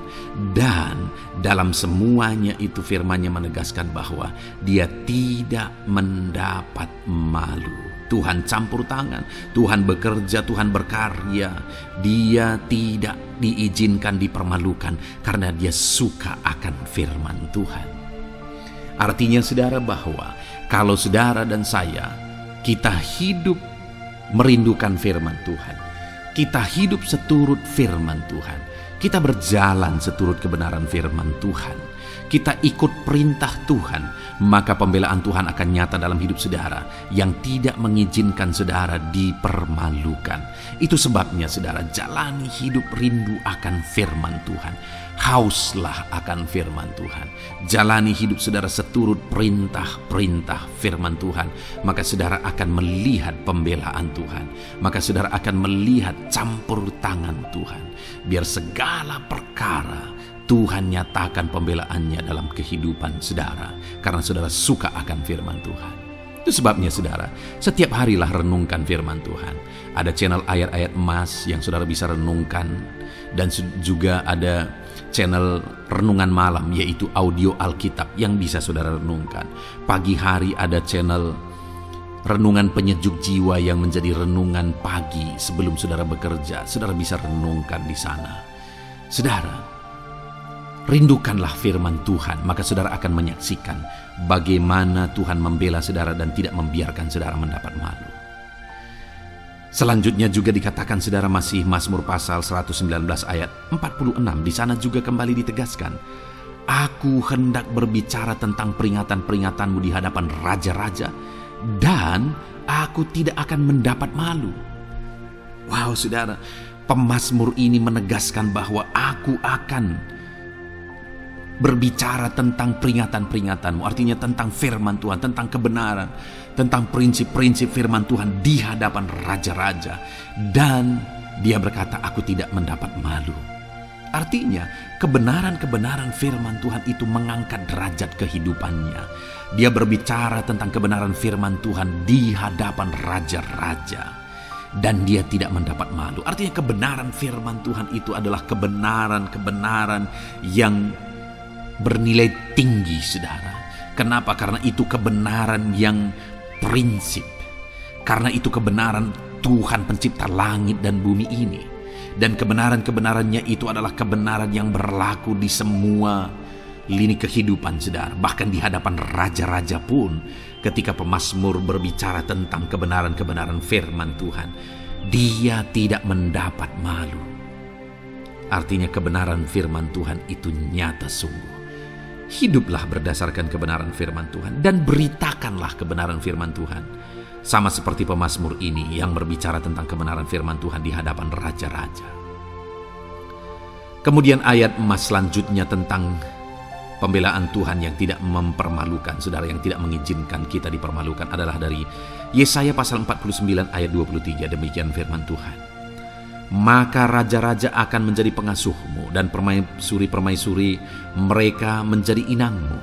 Dan dalam semuanya itu firman-Nya menegaskan bahwa dia tidak mendapat malu. Tuhan campur tangan, Tuhan bekerja, Tuhan berkarya. Dia tidak diizinkan dipermalukan karena dia suka akan firman Tuhan. Artinya, saudara, bahwa kalau saudara dan saya, kita hidup merindukan firman Tuhan, kita hidup seturut firman Tuhan, kita berjalan seturut kebenaran firman Tuhan, kita ikut perintah Tuhan, maka pembelaan Tuhan akan nyata dalam hidup saudara yang tidak mengizinkan saudara dipermalukan. Itu sebabnya, saudara, jalani hidup rindu akan firman Tuhan. Hauslah akan firman Tuhan. Jalani hidup saudara seturut perintah-perintah firman Tuhan. Maka saudara akan melihat pembelaan Tuhan. Maka saudara akan melihat campur tangan Tuhan. Biar segala perkara Tuhan nyatakan pembelaannya dalam kehidupan saudara. Karena saudara suka akan firman Tuhan. Itu sebabnya, saudara, setiap harilah renungkan firman Tuhan. Ada channel ayat-ayat emas yang saudara bisa renungkan. Dan juga ada channel renungan malam, yaitu audio Alkitab yang bisa saudara renungkan. Pagi hari ada channel renungan penyejuk jiwa yang menjadi renungan pagi sebelum saudara bekerja. Saudara bisa renungkan di sana. Saudara, rindukanlah firman Tuhan, maka saudara akan menyaksikan bagaimana Tuhan membela saudara dan tidak membiarkan saudara mendapat malu. Selanjutnya juga dikatakan saudara masih Mazmur pasal 119 ayat 46. Di sana juga kembali ditegaskan, aku hendak berbicara tentang peringatan-peringatanmu di hadapan raja-raja, dan aku tidak akan mendapat malu. Wow saudara, pemazmur ini menegaskan bahwa aku akan berbicara tentang peringatan-peringatanmu, artinya tentang firman Tuhan, tentang kebenaran, tentang prinsip-prinsip firman Tuhan di hadapan raja-raja. Dan dia berkata, aku tidak mendapat malu. Artinya, kebenaran-kebenaran firman Tuhan itu mengangkat derajat kehidupannya. Dia berbicara tentang kebenaran firman Tuhan di hadapan raja-raja, dan dia tidak mendapat malu. Artinya kebenaran firman Tuhan itu adalah kebenaran-kebenaran yang bernilai tinggi, saudara. Kenapa? Karena itu kebenaran yang prinsip. Karena itu kebenaran Tuhan pencipta langit dan bumi ini. Dan kebenaran-kebenarannya itu adalah kebenaran yang berlaku di semua lini kehidupan, saudara. Bahkan di hadapan raja-raja pun, ketika pemazmur berbicara tentang kebenaran-kebenaran firman Tuhan, dia tidak mendapat malu. Artinya kebenaran firman Tuhan itu nyata sungguh. Hiduplah berdasarkan kebenaran firman Tuhan dan beritakanlah kebenaran firman Tuhan. Sama seperti pemazmur ini yang berbicara tentang kebenaran firman Tuhan di hadapan raja-raja. Kemudian ayat emas selanjutnya tentang pembelaan Tuhan yang tidak mempermalukan, saudara, yang tidak mengizinkan kita dipermalukan adalah dari Yesaya pasal 49 ayat 23. Demikian firman Tuhan. Maka raja-raja akan menjadi pengasuhmu, dan permaisuri-permaisuri mereka menjadi inangmu.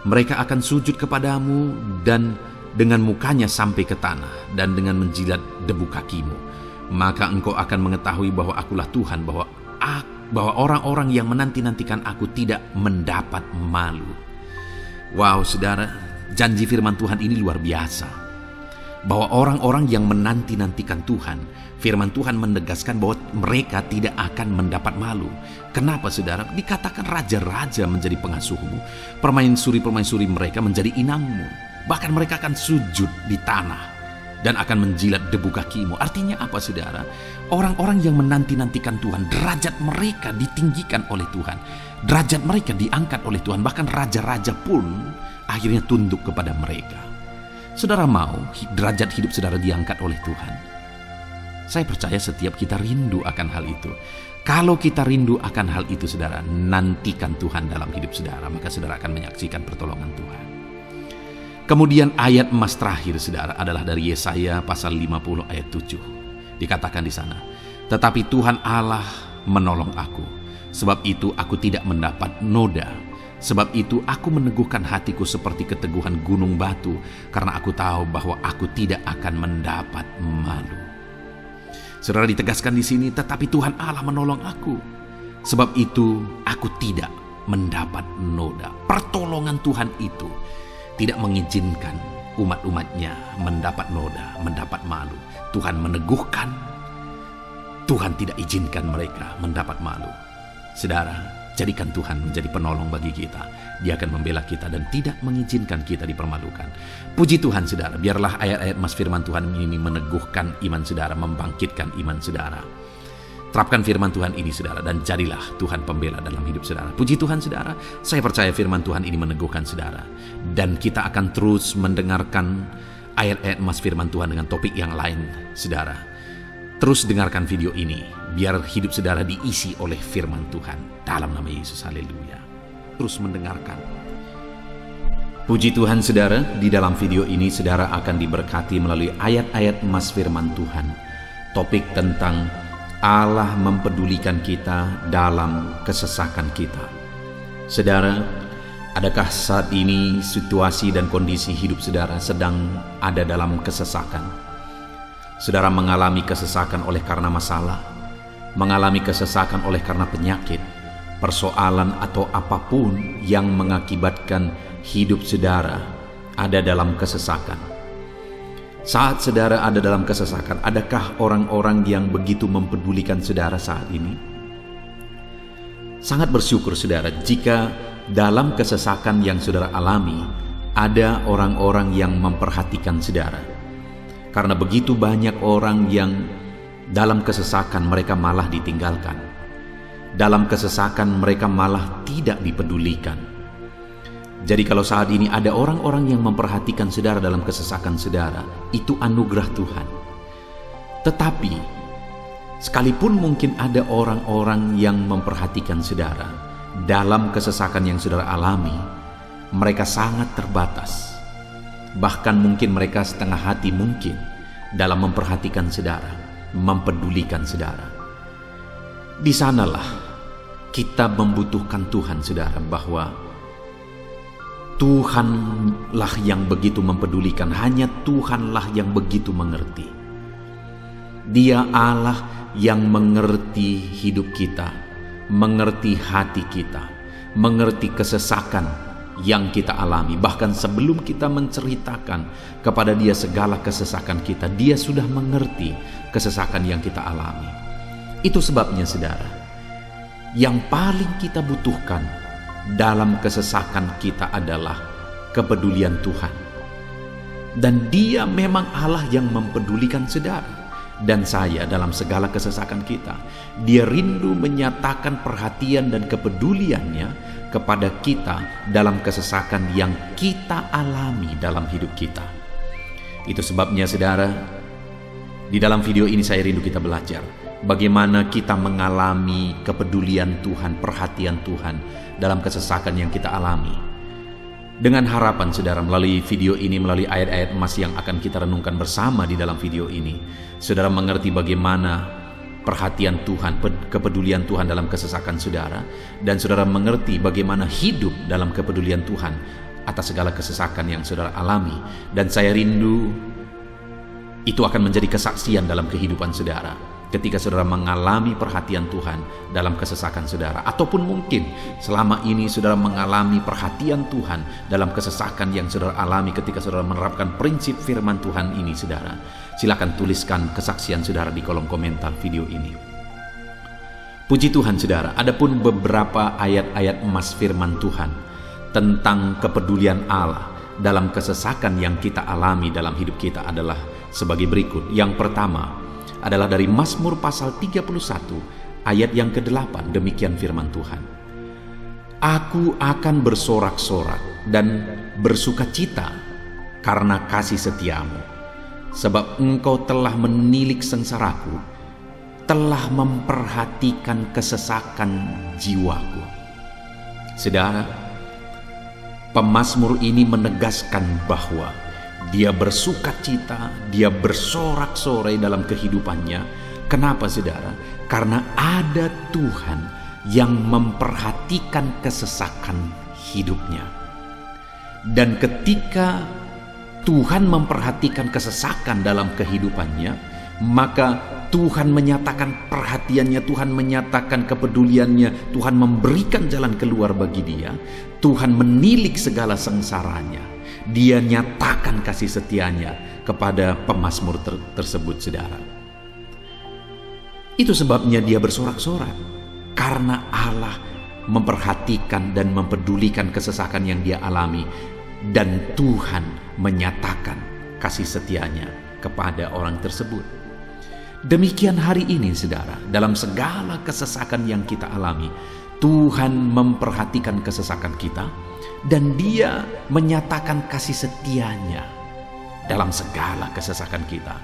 Mereka akan sujud kepadamu dan dengan mukanya sampai ke tanah, dan dengan menjilat debu kakimu. Maka engkau akan mengetahui bahwa akulah Tuhan, bahwa orang-orang yang menanti-nantikan aku tidak mendapat malu. Wow saudara, janji firman Tuhan ini luar biasa. Bahwa orang-orang yang menanti-nantikan Tuhan, firman Tuhan menegaskan bahwa mereka tidak akan mendapat malu. Kenapa saudara? Dikatakan raja-raja menjadi pengasuhmu, permaisuri-permaisuri mereka menjadi inangmu. Bahkan mereka akan sujud di tanah dan akan menjilat debu kakimu. Artinya apa saudara? Orang-orang yang menanti-nantikan Tuhan, derajat mereka ditinggikan oleh Tuhan. Derajat mereka diangkat oleh Tuhan. Bahkan raja-raja pun akhirnya tunduk kepada mereka. Saudara mau derajat hidup saudara diangkat oleh Tuhan? Saya percaya setiap kita rindu akan hal itu. Kalau kita rindu akan hal itu, saudara, nantikan Tuhan dalam hidup saudara, maka saudara akan menyaksikan pertolongan Tuhan. Kemudian ayat emas terakhir, saudara, adalah dari Yesaya pasal 50 ayat 7. Dikatakan di sana, tetapi Tuhan Allah menolong aku, sebab itu aku tidak mendapat noda. Sebab itu aku meneguhkan hatiku seperti keteguhan gunung batu, karena aku tahu bahwa aku tidak akan mendapat malu. Saudara, ditegaskan di sini, tetapi Tuhan Allah menolong aku. Sebab itu aku tidak mendapat noda. Pertolongan Tuhan itu tidak mengizinkan umat-umatnya mendapat noda, mendapat malu. Tuhan meneguhkan, Tuhan tidak izinkan mereka mendapat malu. Saudara, jadikan Tuhan menjadi penolong bagi kita. Dia akan membela kita dan tidak mengizinkan kita dipermalukan. Puji Tuhan saudara, biarlah ayat-ayat mas firman Tuhan ini meneguhkan iman saudara, membangkitkan iman saudara. Terapkan firman Tuhan ini saudara, dan jadilah Tuhan pembela dalam hidup saudara. Puji Tuhan saudara, saya percaya firman Tuhan ini meneguhkan saudara. Dan kita akan terus mendengarkan ayat-ayat mas firman Tuhan dengan topik yang lain saudara. Terus dengarkan video ini, biar hidup saudara diisi oleh firman Tuhan. Dalam nama Yesus, haleluya. Terus mendengarkan. Puji Tuhan saudara, di dalam video ini saudara akan diberkati melalui ayat-ayat emas firman Tuhan. Topik tentang Allah mempedulikan kita dalam kesesakan kita. Saudara, adakah saat ini situasi dan kondisi hidup saudara sedang ada dalam kesesakan? Saudara mengalami kesesakan oleh karena masalah, mengalami kesesakan oleh karena penyakit, persoalan atau apapun yang mengakibatkan hidup saudara ada dalam kesesakan. Saat saudara ada dalam kesesakan, adakah orang-orang yang begitu mempedulikan saudara saat ini? Sangat bersyukur saudara jika dalam kesesakan yang saudara alami ada orang-orang yang memperhatikan saudara. Karena begitu banyak orang yang dalam kesesakan mereka malah ditinggalkan. Dalam kesesakan mereka malah tidak dipedulikan. Jadi kalau saat ini ada orang-orang yang memperhatikan saudara dalam kesesakan saudara, itu anugerah Tuhan. Tetapi sekalipun mungkin ada orang-orang yang memperhatikan saudara dalam kesesakan yang saudara alami, mereka sangat terbatas. Bahkan mungkin mereka setengah hati mungkin dalam memperhatikan saudara, mempedulikan saudara. Di sanalah kita membutuhkan Tuhan saudara, bahwa Tuhanlah yang begitu mempedulikan, hanya Tuhanlah yang begitu mengerti. Dia Allah yang mengerti hidup kita, mengerti hati kita, mengerti kesesakan yang kita alami. Bahkan sebelum kita menceritakan kepada Dia segala kesesakan kita, Dia sudah mengerti kesesakan yang kita alami. Itu sebabnya saudara, yang paling kita butuhkan dalam kesesakan kita adalah kepedulian Tuhan. Dan Dia memang Allah yang mempedulikan saudara dan saya dalam segala kesesakan kita. Dia rindu menyatakan perhatian dan kepeduliannya kepada kita dalam kesesakan yang kita alami dalam hidup kita. Itu sebabnya saudara, di dalam video ini saya rindu kita belajar bagaimana kita mengalami kepedulian Tuhan, perhatian Tuhan dalam kesesakan yang kita alami. Dengan harapan saudara, melalui video ini, melalui ayat-ayat emas yang akan kita renungkan bersama di dalam video ini, saudara mengerti bagaimana perhatian Tuhan, kepedulian Tuhan dalam kesesakan saudara, dan saudara mengerti bagaimana hidup dalam kepedulian Tuhan atas segala kesesakan yang saudara alami. Dan saya rindu itu akan menjadi kesaksian dalam kehidupan saudara ketika saudara mengalami perhatian Tuhan dalam kesesakan saudara. Ataupun mungkin selama ini saudara mengalami perhatian Tuhan dalam kesesakan yang saudara alami ketika saudara menerapkan prinsip firman Tuhan ini saudara. Silakan tuliskan kesaksian saudara di kolom komentar video ini. Puji Tuhan saudara, adapun beberapa ayat-ayat emas firman Tuhan tentang kepedulian Allah dalam kesesakan yang kita alami dalam hidup kita adalah sebagai berikut. Yang pertama adalah dari Mazmur pasal 31 ayat yang ke-8. Demikian firman Tuhan. Aku akan bersorak-sorak dan bersukacita karena kasih setiamu, sebab engkau telah menilik sengsaraku, telah memperhatikan kesesakan jiwaku. Saudara, pemazmur ini menegaskan bahwa dia bersukacita, dia bersorak-sorai dalam kehidupannya. Kenapa saudara? Karena ada Tuhan yang memperhatikan kesesakan hidupnya. Dan ketika Tuhan memperhatikan kesesakan dalam kehidupannya, maka Tuhan menyatakan perhatiannya, Tuhan menyatakan kepeduliannya, Tuhan memberikan jalan keluar bagi dia, Tuhan menilik segala sengsaranya. Dia nyatakan kasih setianya kepada pemazmur tersebut saudara. Itu sebabnya dia bersorak-sorak, karena Allah memperhatikan dan mempedulikan kesesakan yang dia alami, dan Tuhan menyatakan kasih setianya kepada orang tersebut. Demikian hari ini saudara, dalam segala kesesakan yang kita alami, Tuhan memperhatikan kesesakan kita, dan Dia menyatakan kasih setianya dalam segala kesesakan kita.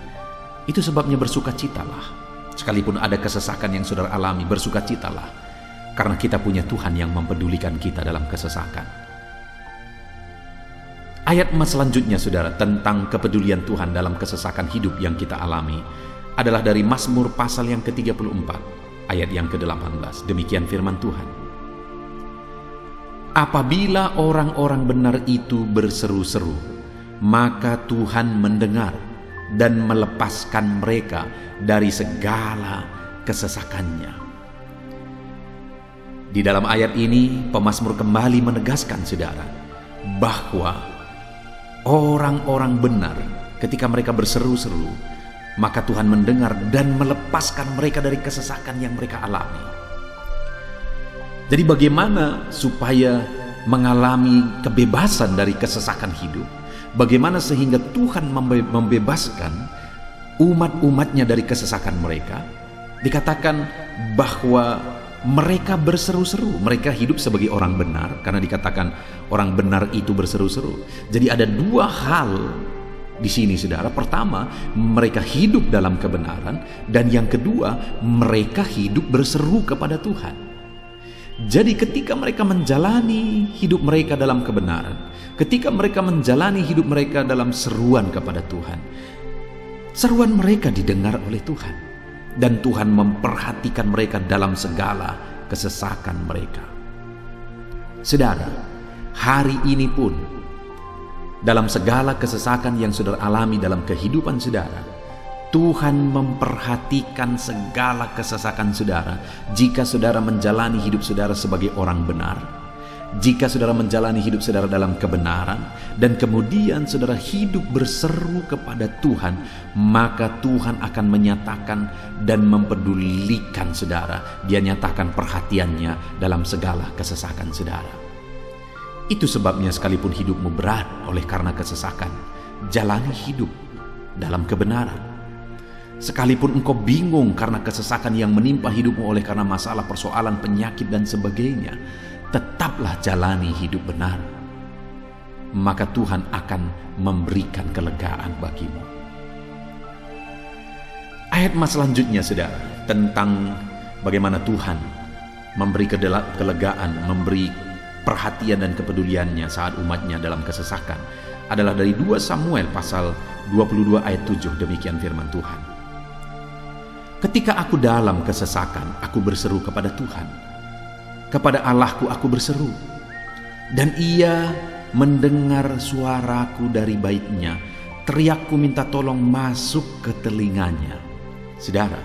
Itu sebabnya bersukacitalah. Sekalipun ada kesesakan yang saudara alami, bersukacitalah, karena kita punya Tuhan yang mempedulikan kita dalam kesesakan. Ayat emas selanjutnya saudara tentang kepedulian Tuhan dalam kesesakan hidup yang kita alami adalah dari Mazmur pasal yang ke-34 ayat yang ke-18. Demikian firman Tuhan. Apabila orang-orang benar itu berseru-seru, maka Tuhan mendengar dan melepaskan mereka dari segala kesesakannya. Di dalam ayat ini, pemazmur kembali menegaskan saudara, bahwa orang-orang benar ketika mereka berseru-seru, maka Tuhan mendengar dan melepaskan mereka dari kesesakan yang mereka alami. Jadi bagaimana supaya mengalami kebebasan dari kesesakan hidup? Bagaimana sehingga Tuhan membebaskan umat-umatnya dari kesesakan mereka? Dikatakan bahwa mereka berseru-seru, mereka hidup sebagai orang benar, karena dikatakan orang benar itu berseru-seru. Jadi ada dua hal di sini, saudara. Pertama, mereka hidup dalam kebenaran, dan yang kedua, mereka hidup berseru kepada Tuhan. Jadi ketika mereka menjalani hidup mereka dalam kebenaran, ketika mereka menjalani hidup mereka dalam seruan kepada Tuhan, seruan mereka didengar oleh Tuhan, dan Tuhan memperhatikan mereka dalam segala kesesakan mereka. Saudara, hari ini pun dalam segala kesesakan yang saudara alami dalam kehidupan saudara, Tuhan memperhatikan segala kesesakan saudara. Jika saudara menjalani hidup saudara sebagai orang benar, jika saudara menjalani hidup saudara dalam kebenaran, dan kemudian saudara hidup berseru kepada Tuhan, maka Tuhan akan menyatakan dan mempedulikan saudara. Dia nyatakan perhatiannya dalam segala kesesakan saudara. Itu sebabnya sekalipun hidupmu berat oleh karena kesesakan, jalani hidup dalam kebenaran. Sekalipun engkau bingung karena kesesakan yang menimpa hidupmu oleh karena masalah, persoalan, penyakit dan sebagainya, tetaplah jalani hidup benar. Maka Tuhan akan memberikan kelegaan bagimu. Ayat mas selanjutnya, saudara, tentang bagaimana Tuhan memberi kelegaan, memberi perhatian dan kepeduliannya saat umatnya dalam kesesakan, adalah dari 2 Samuel pasal 22 ayat 7. Demikian firman Tuhan. Ketika aku dalam kesesakan, aku berseru kepada Tuhan. Kepada Allahku aku berseru, dan Ia mendengar suaraku dari baitnya. Teriakku minta tolong masuk ke telinganya. Saudara,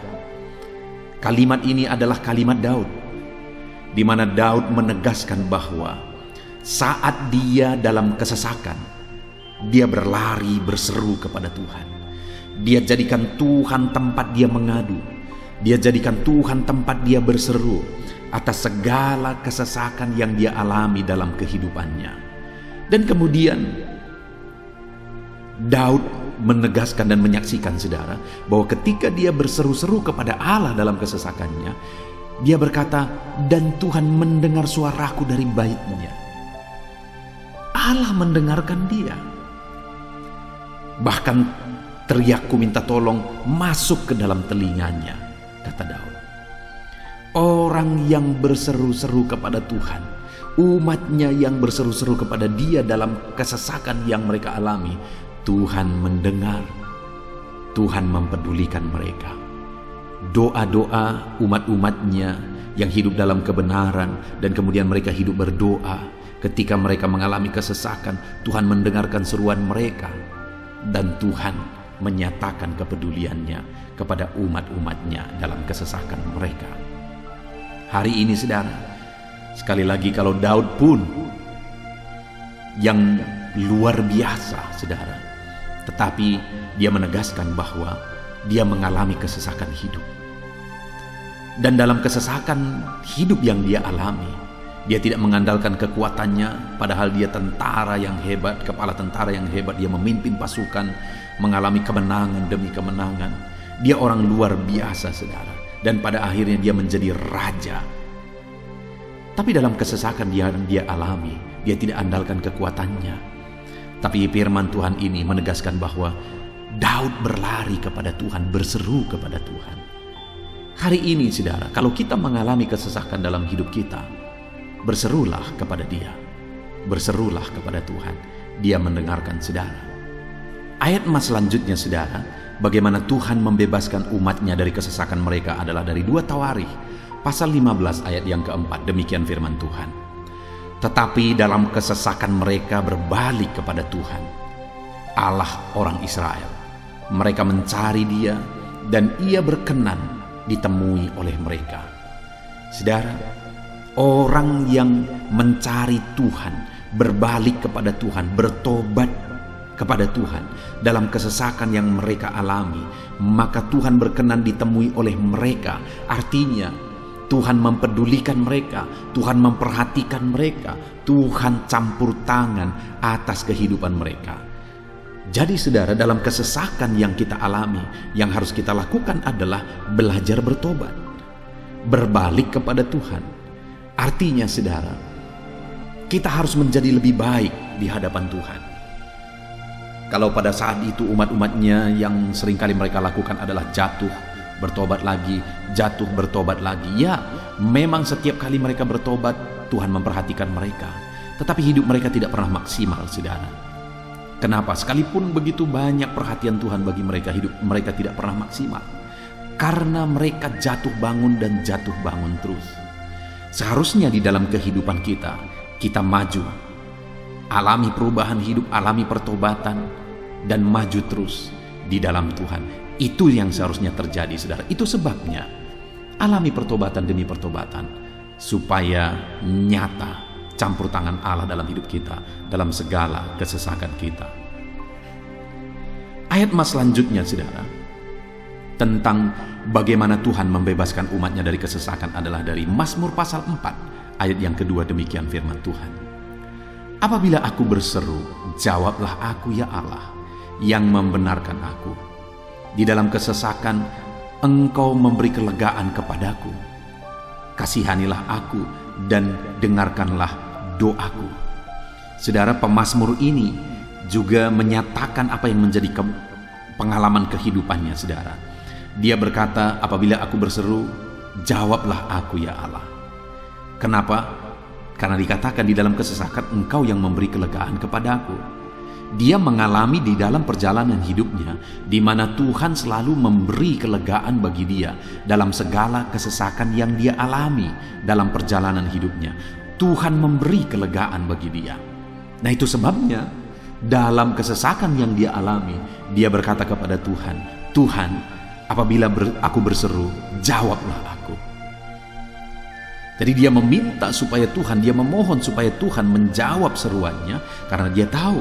kalimat ini adalah kalimat Daud, di mana Daud menegaskan bahwa saat dia dalam kesesakan, dia berlari berseru kepada Tuhan. Dia jadikan Tuhan tempat dia mengadu. Dia jadikan Tuhan tempat dia berseru atas segala kesesakan yang dia alami dalam kehidupannya. Dan kemudian Daud menegaskan dan menyaksikan, saudara, bahwa ketika dia berseru-seru kepada Allah dalam kesesakannya, dia berkata, dan Tuhan mendengar suaraku dari baitnya. Allah mendengarkan dia. Bahkan teriakku minta tolong masuk ke dalam telinganya, kata Daud. Orang yang berseru-seru kepada Tuhan, umatnya yang berseru-seru kepada dia dalam kesesakan yang mereka alami, Tuhan mendengar, Tuhan mempedulikan mereka. Doa-doa umat-umatnya yang hidup dalam kebenaran, dan kemudian mereka hidup berdoa ketika mereka mengalami kesesakan, Tuhan mendengarkan seruan mereka, dan Tuhan menyatakan kepeduliannya kepada umat-umatnya dalam kesesakan mereka. Hari ini, saudara, sekali lagi, kalau Daud pun yang luar biasa, saudara, tetapi dia menegaskan bahwa dia mengalami kesesakan hidup. Dan dalam kesesakan hidup yang dia alami, dia tidak mengandalkan kekuatannya, padahal dia tentara yang hebat, kepala tentara yang hebat. Dia memimpin pasukan, mengalami kemenangan demi kemenangan. Dia orang luar biasa, saudara. Dan pada akhirnya dia menjadi raja. Tapi dalam kesesakan dia alami, dia tidak andalkan kekuatannya. Tapi firman Tuhan ini menegaskan bahwa Daud berlari kepada Tuhan, berseru kepada Tuhan. Hari ini, saudara, kalau kita mengalami kesesakan dalam hidup kita, berserulah kepada Dia, berserulah kepada Tuhan. Dia mendengarkan saudara. Ayat mas selanjutnya, saudara, bagaimana Tuhan membebaskan umatnya dari kesesakan mereka adalah dari 2 Tawarikh pasal 15 ayat yang keempat. Demikian firman Tuhan. Tetapi dalam kesesakan mereka berbalik kepada Tuhan, Allah orang Israel. Mereka mencari Dia, dan Ia berkenan ditemui oleh mereka. Saudara, orang yang mencari Tuhan, berbalik kepada Tuhan, bertobat kepada Tuhan dalam kesesakan yang mereka alami, maka Tuhan berkenan ditemui oleh mereka. Artinya Tuhan mempedulikan mereka, Tuhan memperhatikan mereka, Tuhan campur tangan atas kehidupan mereka. Jadi saudara, dalam kesesakan yang kita alami, yang harus kita lakukan adalah belajar bertobat, berbalik kepada Tuhan. Artinya saudara, kita harus menjadi lebih baik di hadapan Tuhan. Kalau pada saat itu umat-umatnya yang seringkali mereka lakukan adalah jatuh, bertobat lagi, jatuh, bertobat lagi. Ya, memang setiap kali mereka bertobat, Tuhan memperhatikan mereka. Tetapi hidup mereka tidak pernah maksimal, saudara. Kenapa? Sekalipun begitu banyak perhatian Tuhan bagi mereka, hidup mereka tidak pernah maksimal. Karena mereka jatuh bangun dan jatuh bangun terus. Seharusnya di dalam kehidupan kita maju, alami perubahan hidup, alami pertobatan, dan maju terus di dalam Tuhan. Itu yang seharusnya terjadi, saudara. Itu sebabnya alami pertobatan demi pertobatan, supaya nyata campur tangan Allah dalam hidup kita, dalam segala kesesakan kita. Ayat mas selanjutnya, saudara, tentang bagaimana Tuhan membebaskan umatnya dari kesesakan adalah dari Mazmur pasal 4 ayat yang kedua. Demikian firman Tuhan. Apabila aku berseru, jawablah aku ya Allah, yang membenarkan aku. Di dalam kesesakan, Engkau memberi kelegaan kepadaku. Kasihanilah aku dan dengarkanlah doaku. Saudara, pemazmur ini juga menyatakan apa yang menjadi pengalaman kehidupannya, saudara. Dia berkata, apabila aku berseru, jawablah aku ya Allah. Kenapa? Karena dikatakan di dalam kesesakan, Engkau yang memberi kelegaan kepadaku. Dia mengalami di dalam perjalanan hidupnya, di mana Tuhan selalu memberi kelegaan bagi dia dalam segala kesesakan yang dia alami dalam perjalanan hidupnya. Tuhan memberi kelegaan bagi dia. Nah, itu sebabnya dalam kesesakan yang dia alami, dia berkata kepada Tuhan, Tuhan, apabila aku berseru, jawablah aku. Jadi dia meminta supaya Tuhan, dia memohon supaya Tuhan menjawab seruannya, karena dia tahu,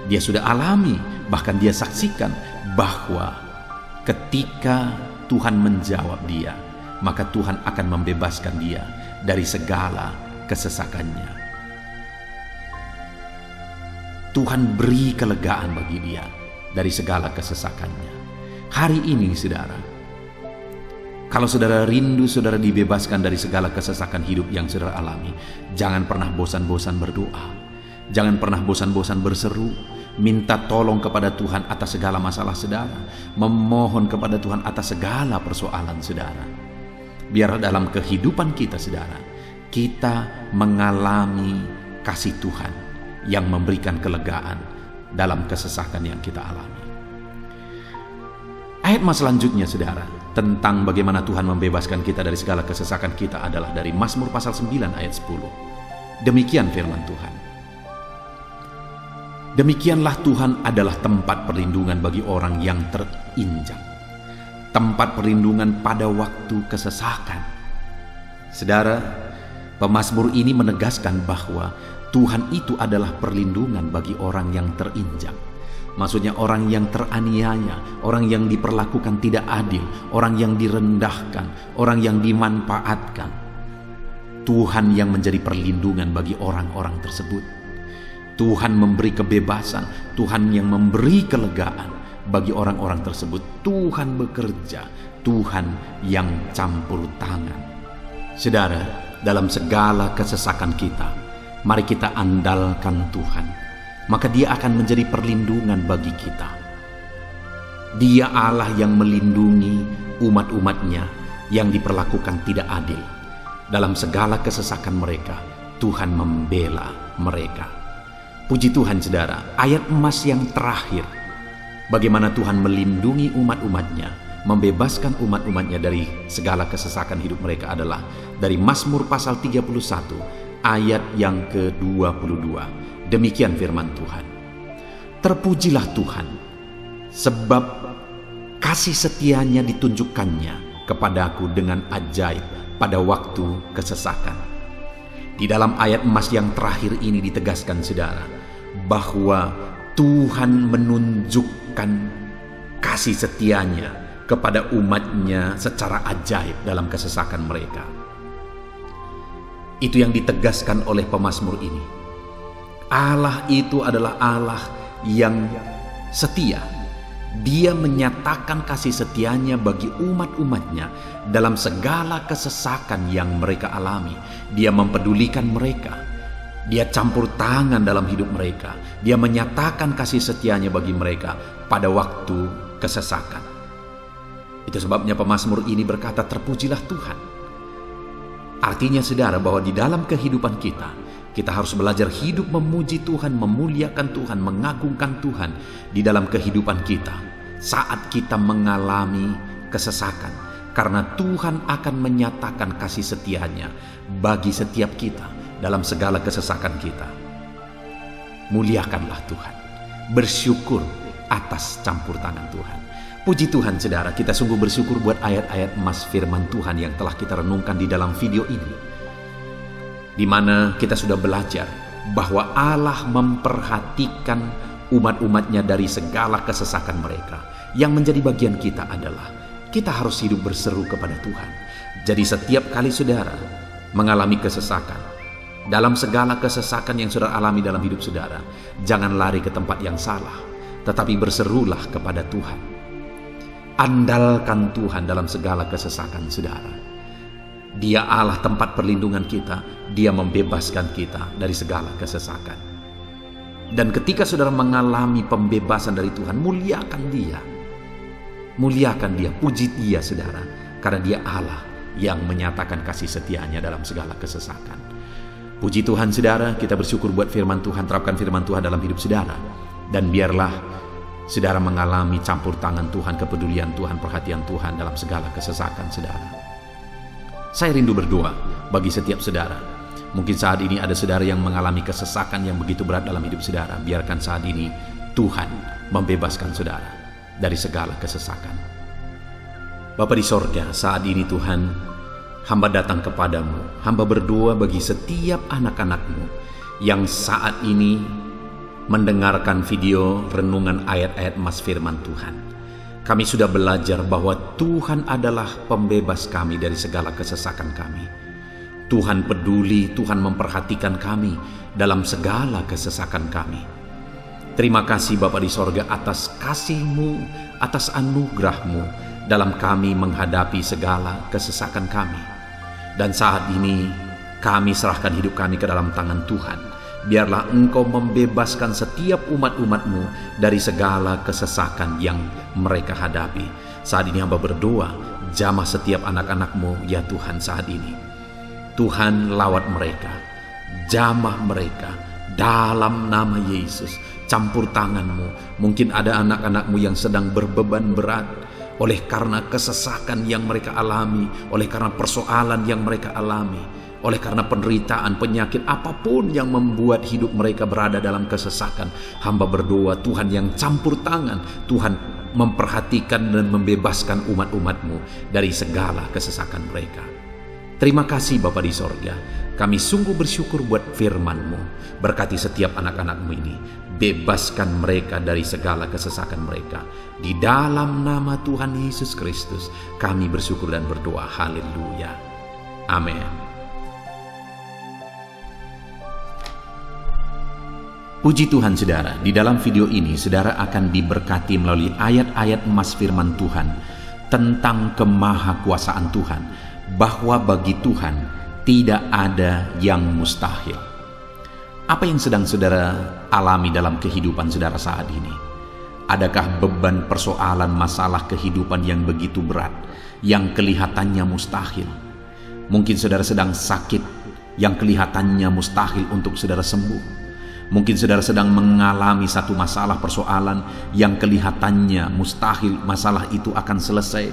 dia sudah alami, bahkan dia saksikan bahwa ketika Tuhan menjawab dia, maka Tuhan akan membebaskan dia dari segala kesesakannya. Tuhan beri kelegaan bagi dia dari segala kesesakannya. Hari ini, saudara, kalau saudara rindu saudara dibebaskan dari segala kesesakan hidup yang saudara alami, jangan pernah bosan-bosan berdoa. Jangan pernah bosan-bosan berseru, minta tolong kepada Tuhan atas segala masalah saudara, memohon kepada Tuhan atas segala persoalan saudara. Biar dalam kehidupan kita, saudara, kita mengalami kasih Tuhan yang memberikan kelegaan dalam kesesakan yang kita alami. Ayat mas selanjutnya, saudara, tentang bagaimana Tuhan membebaskan kita dari segala kesesakan kita adalah dari Mazmur pasal 9 ayat 10. Demikian firman Tuhan. Demikianlah Tuhan adalah tempat perlindungan bagi orang yang terinjak, tempat perlindungan pada waktu kesesakan. Saudara, pemazmur ini menegaskan bahwa Tuhan itu adalah perlindungan bagi orang yang terinjak. Maksudnya orang yang teraniaya, orang yang diperlakukan tidak adil, orang yang direndahkan, orang yang dimanfaatkan. Tuhan yang menjadi perlindungan bagi orang-orang tersebut. Tuhan memberi kebebasan, Tuhan yang memberi kelegaan bagi orang-orang tersebut. Tuhan bekerja, Tuhan yang campur tangan. Saudara, dalam segala kesesakan kita, mari kita andalkan Tuhan. Maka Dia akan menjadi perlindungan bagi kita. Dia Allah yang melindungi umat-umatnya yang diperlakukan tidak adil. Dalam segala kesesakan mereka, Tuhan membela mereka. Puji Tuhan, saudara, ayat emas yang terakhir, bagaimana Tuhan melindungi umat-umatnya, membebaskan umat-umatnya dari segala kesesakan hidup mereka adalah dari Mazmur pasal 31 ayat yang ke-22. Demikian firman Tuhan. Terpujilah Tuhan, sebab kasih setianya ditunjukkannya kepadaku dengan ajaib pada waktu kesesakan. Di dalam ayat emas yang terakhir ini ditegaskan, saudara, bahwa Tuhan menunjukkan kasih setianya kepada umatnya secara ajaib dalam kesesakan mereka. Itu yang ditegaskan oleh pemazmur ini. Allah itu adalah Allah yang setia. Dia menyatakan kasih setianya bagi umat-umatnya dalam segala kesesakan yang mereka alami. Dia mempedulikan mereka. Dia campur tangan dalam hidup mereka. Dia menyatakan kasih setianya bagi mereka pada waktu kesesakan. Itu sebabnya pemazmur ini berkata, terpujilah Tuhan. Artinya saudara, bahwa di dalam kehidupan kita harus belajar hidup memuji Tuhan, memuliakan Tuhan, mengagungkan Tuhan di dalam kehidupan kita saat kita mengalami kesesakan. Karena Tuhan akan menyatakan kasih setianya bagi setiap kita dalam segala kesesakan kita. Muliakanlah Tuhan, bersyukur atas campur tangan Tuhan. Puji Tuhan saudara, kita sungguh bersyukur buat ayat-ayat emas firman Tuhan yang telah kita renungkan di dalam video ini, di mana kita sudah belajar bahwa Allah memperhatikan umat-umatnya dari segala kesesakan mereka. Yang menjadi bagian kita adalah kita harus hidup berseru kepada Tuhan. Jadi setiap kali saudara mengalami kesesakan, dalam segala kesesakan yang saudara alami dalam hidup saudara, jangan lari ke tempat yang salah, tetapi berserulah kepada Tuhan. Andalkan Tuhan dalam segala kesesakan saudara. Dia Allah tempat perlindungan kita. Dia membebaskan kita dari segala kesesakan. Dan ketika saudara mengalami pembebasan dari Tuhan, muliakan Dia. Muliakan Dia, puji Dia saudara. Karena Dia Allah yang menyatakan kasih setianya dalam segala kesesakan. Puji Tuhan saudara, kita bersyukur buat firman Tuhan. Terapkan firman Tuhan dalam hidup saudara. Dan biarlah saudara mengalami campur tangan Tuhan, kepedulian Tuhan, perhatian Tuhan dalam segala kesesakan saudara. Saya rindu berdoa bagi setiap saudara. Mungkin saat ini ada saudara yang mengalami kesesakan yang begitu berat dalam hidup saudara. Biarkan saat ini Tuhan membebaskan saudara dari segala kesesakan. Bapa di sorga, saat ini Tuhan, hamba datang kepadamu. Hamba berdoa bagi setiap anak-anakmu yang saat ini mendengarkan video renungan ayat-ayat emas firman Tuhan. Kami sudah belajar bahwa Tuhan adalah pembebas kami dari segala kesesakan kami. Tuhan peduli, Tuhan memperhatikan kami dalam segala kesesakan kami. Terima kasih Bapa di sorga atas kasih-Mu, atas anugerah-Mu dalam kami menghadapi segala kesesakan kami. Dan saat ini kami serahkan hidup kami ke dalam tangan Tuhan. Biarlah Engkau membebaskan setiap umat-umat-Mu dari segala kesesakan yang mereka hadapi. Saat ini hamba berdoa, jamah setiap anak-anak-Mu ya Tuhan saat ini. Tuhan lawat mereka, jamah mereka dalam nama Yesus. Campur tangan-Mu. Mungkin ada anak-anak-Mu yang sedang berbeban berat oleh karena kesesakan yang mereka alami, oleh karena persoalan yang mereka alami, oleh karena penderitaan, penyakit, apapun yang membuat hidup mereka berada dalam kesesakan. Hamba berdoa Tuhan yang campur tangan, Tuhan memperhatikan dan membebaskan umat-umat-Mu dari segala kesesakan mereka. Terima kasih Bapa di sorga. Kami sungguh bersyukur buat firman-Mu. Berkati setiap anak-anak-Mu ini. Bebaskan mereka dari segala kesesakan mereka. Di dalam nama Tuhan Yesus Kristus kami bersyukur dan berdoa. Haleluya. Amin. Puji Tuhan saudara, di dalam video ini saudara akan diberkati melalui ayat-ayat emas firman Tuhan tentang kemahakuasaan Tuhan, bahwa bagi Tuhan tidak ada yang mustahil. Apa yang sedang saudara alami dalam kehidupan saudara saat ini? Adakah beban, persoalan, masalah kehidupan yang begitu berat, yang kelihatannya mustahil? Mungkin saudara sedang sakit, yang kelihatannya mustahil untuk saudara sembuh. Mungkin saudara sedang mengalami satu masalah, persoalan yang kelihatannya mustahil masalah itu akan selesai.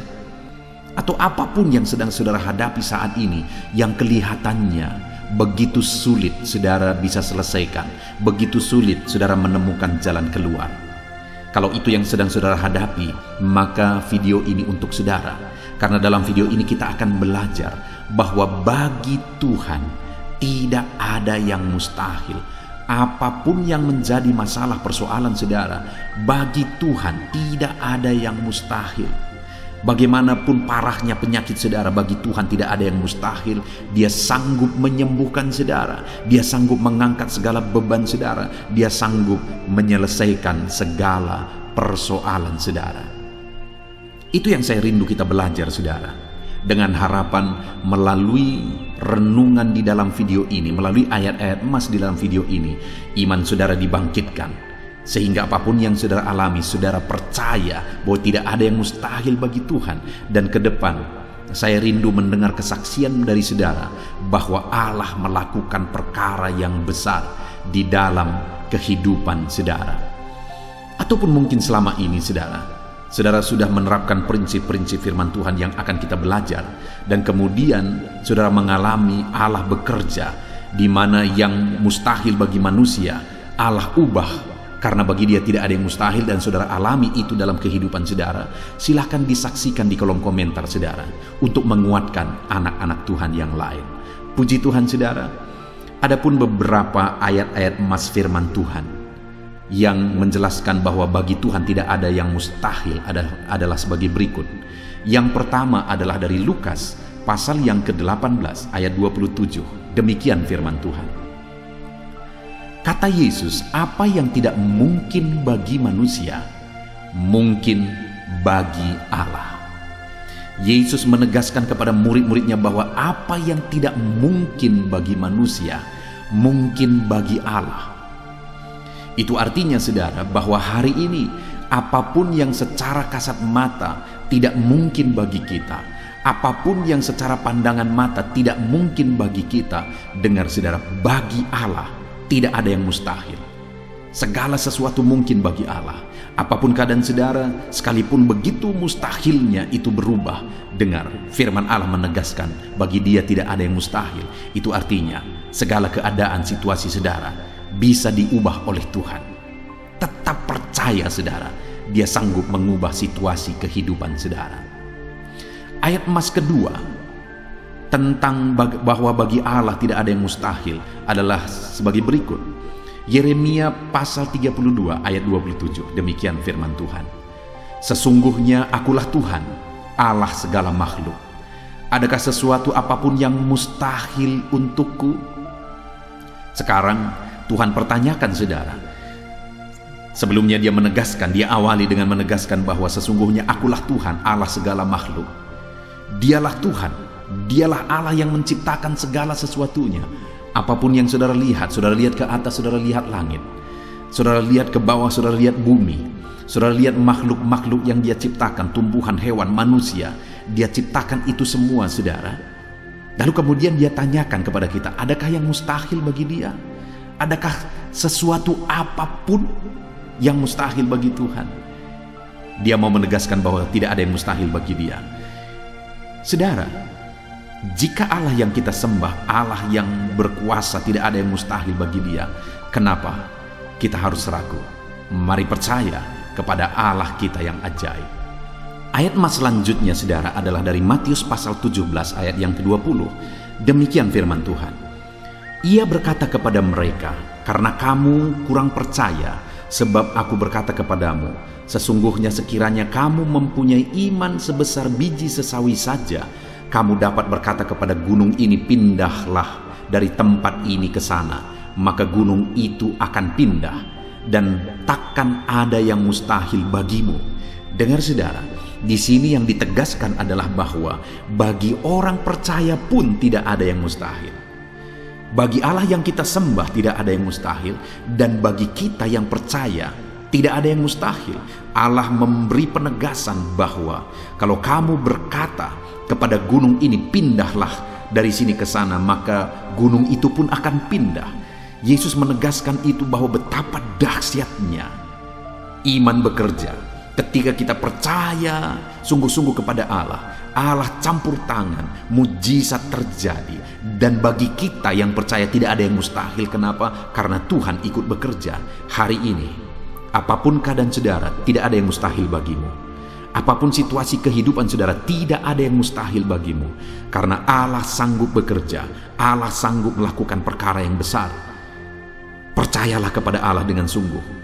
Atau apapun yang sedang saudara hadapi saat ini yang kelihatannya begitu sulit saudara bisa selesaikan, begitu sulit saudara menemukan jalan keluar. Kalau itu yang sedang saudara hadapi, maka video ini untuk saudara. Karena dalam video ini kita akan belajar bahwa bagi Tuhan tidak ada yang mustahil. Apapun yang menjadi masalah persoalan saudara, bagi Tuhan tidak ada yang mustahil. Bagaimanapun parahnya penyakit saudara, bagi Tuhan tidak ada yang mustahil. Dia sanggup menyembuhkan saudara. Dia sanggup mengangkat segala beban saudara. Dia sanggup menyelesaikan segala persoalan saudara. Itu yang saya rindu kita belajar saudara. Dengan harapan melalui renungan di dalam video ini, melalui ayat-ayat emas di dalam video ini, iman saudara dibangkitkan. Sehingga apapun yang saudara alami, saudara percaya bahwa tidak ada yang mustahil bagi Tuhan. Dan ke depan, saya rindu mendengar kesaksian dari saudara bahwa Allah melakukan perkara yang besar di dalam kehidupan saudara. Ataupun mungkin selama ini saudara sudah menerapkan prinsip-prinsip firman Tuhan yang akan kita belajar. Dan kemudian saudara mengalami Allah bekerja, di mana yang mustahil bagi manusia, Allah ubah. Karena bagi Dia tidak ada yang mustahil, dan saudara alami itu dalam kehidupan saudara. Silahkan disaksikan di kolom komentar saudara, untuk menguatkan anak-anak Tuhan yang lain. Puji Tuhan saudara. Adapun beberapa ayat-ayat emas firman Tuhan yang menjelaskan bahwa bagi Tuhan tidak ada yang mustahil adalah sebagai berikut. Yang pertama adalah dari Lukas pasal yang ke-18 ayat 27. Demikian firman Tuhan. Kata Yesus, apa yang tidak mungkin bagi manusia, mungkin bagi Allah. Yesus menegaskan kepada murid-muridnya bahwa apa yang tidak mungkin bagi manusia, mungkin bagi Allah. Itu artinya saudara, bahwa hari ini apapun yang secara kasat mata tidak mungkin bagi kita, apapun yang secara pandangan mata tidak mungkin bagi kita, dengar saudara, bagi Allah tidak ada yang mustahil. Segala sesuatu mungkin bagi Allah. Apapun keadaan saudara, sekalipun begitu mustahilnya itu berubah. Dengar, firman Allah menegaskan, bagi Dia tidak ada yang mustahil. Itu artinya segala keadaan situasi saudara bisa diubah oleh Tuhan. Tetap percaya saudara, Dia sanggup mengubah situasi kehidupan saudara. Ayat emas kedua tentang bahwa bagi Allah tidak ada yang mustahil adalah sebagai berikut. Yeremia pasal 32 ayat 27. Demikian firman Tuhan. Sesungguhnya akulah Tuhan, Allah segala makhluk. Adakah sesuatu apapun yang mustahil untukku? Sekarang Tuhan pertanyakan saudara. Sebelumnya Dia menegaskan, Dia awali dengan menegaskan bahwa sesungguhnya akulah Tuhan, Allah segala makhluk. Dialah Tuhan, Dialah Allah yang menciptakan segala sesuatunya. Apapun yang saudara lihat ke atas, saudara lihat langit, saudara lihat ke bawah, saudara lihat bumi, saudara lihat makhluk-makhluk yang Dia ciptakan, tumbuhan, hewan, manusia, Dia ciptakan itu semua saudara. Lalu kemudian Dia tanyakan kepada kita, adakah yang mustahil bagi Dia? Adakah sesuatu apapun yang mustahil bagi Tuhan? Dia mau menegaskan bahwa tidak ada yang mustahil bagi Dia. Saudara, jika Allah yang kita sembah, Allah yang berkuasa, tidak ada yang mustahil bagi Dia, kenapa kita harus ragu? Mari percaya kepada Allah kita yang ajaib. Ayat emas selanjutnya saudara adalah dari Matius pasal 17 ayat yang ke-20. Demikian firman Tuhan. Ia berkata kepada mereka, karena kamu kurang percaya, sebab aku berkata kepadamu, sesungguhnya sekiranya kamu mempunyai iman sebesar biji sesawi saja, kamu dapat berkata kepada gunung ini, pindahlah dari tempat ini ke sana, maka gunung itu akan pindah, dan takkan ada yang mustahil bagimu. Dengar saudara, di sini yang ditegaskan adalah bahwa bagi orang percaya pun tidak ada yang mustahil. Bagi Allah yang kita sembah tidak ada yang mustahil, dan bagi kita yang percaya tidak ada yang mustahil. Allah memberi penegasan bahwa kalau kamu berkata kepada gunung ini, pindahlah dari sini ke sana, maka gunung itu pun akan pindah. Yesus menegaskan itu bahwa betapa dahsyatnya iman bekerja. Ketika kita percaya sungguh-sungguh kepada Allah, Allah campur tangan, mujizat terjadi. Dan bagi kita yang percaya tidak ada yang mustahil. Kenapa? Karena Tuhan ikut bekerja. Hari ini, apapun keadaan saudara, tidak ada yang mustahil bagimu. Apapun situasi kehidupan saudara, tidak ada yang mustahil bagimu. Karena Allah sanggup bekerja, Allah sanggup melakukan perkara yang besar. Percayalah kepada Allah dengan sungguh.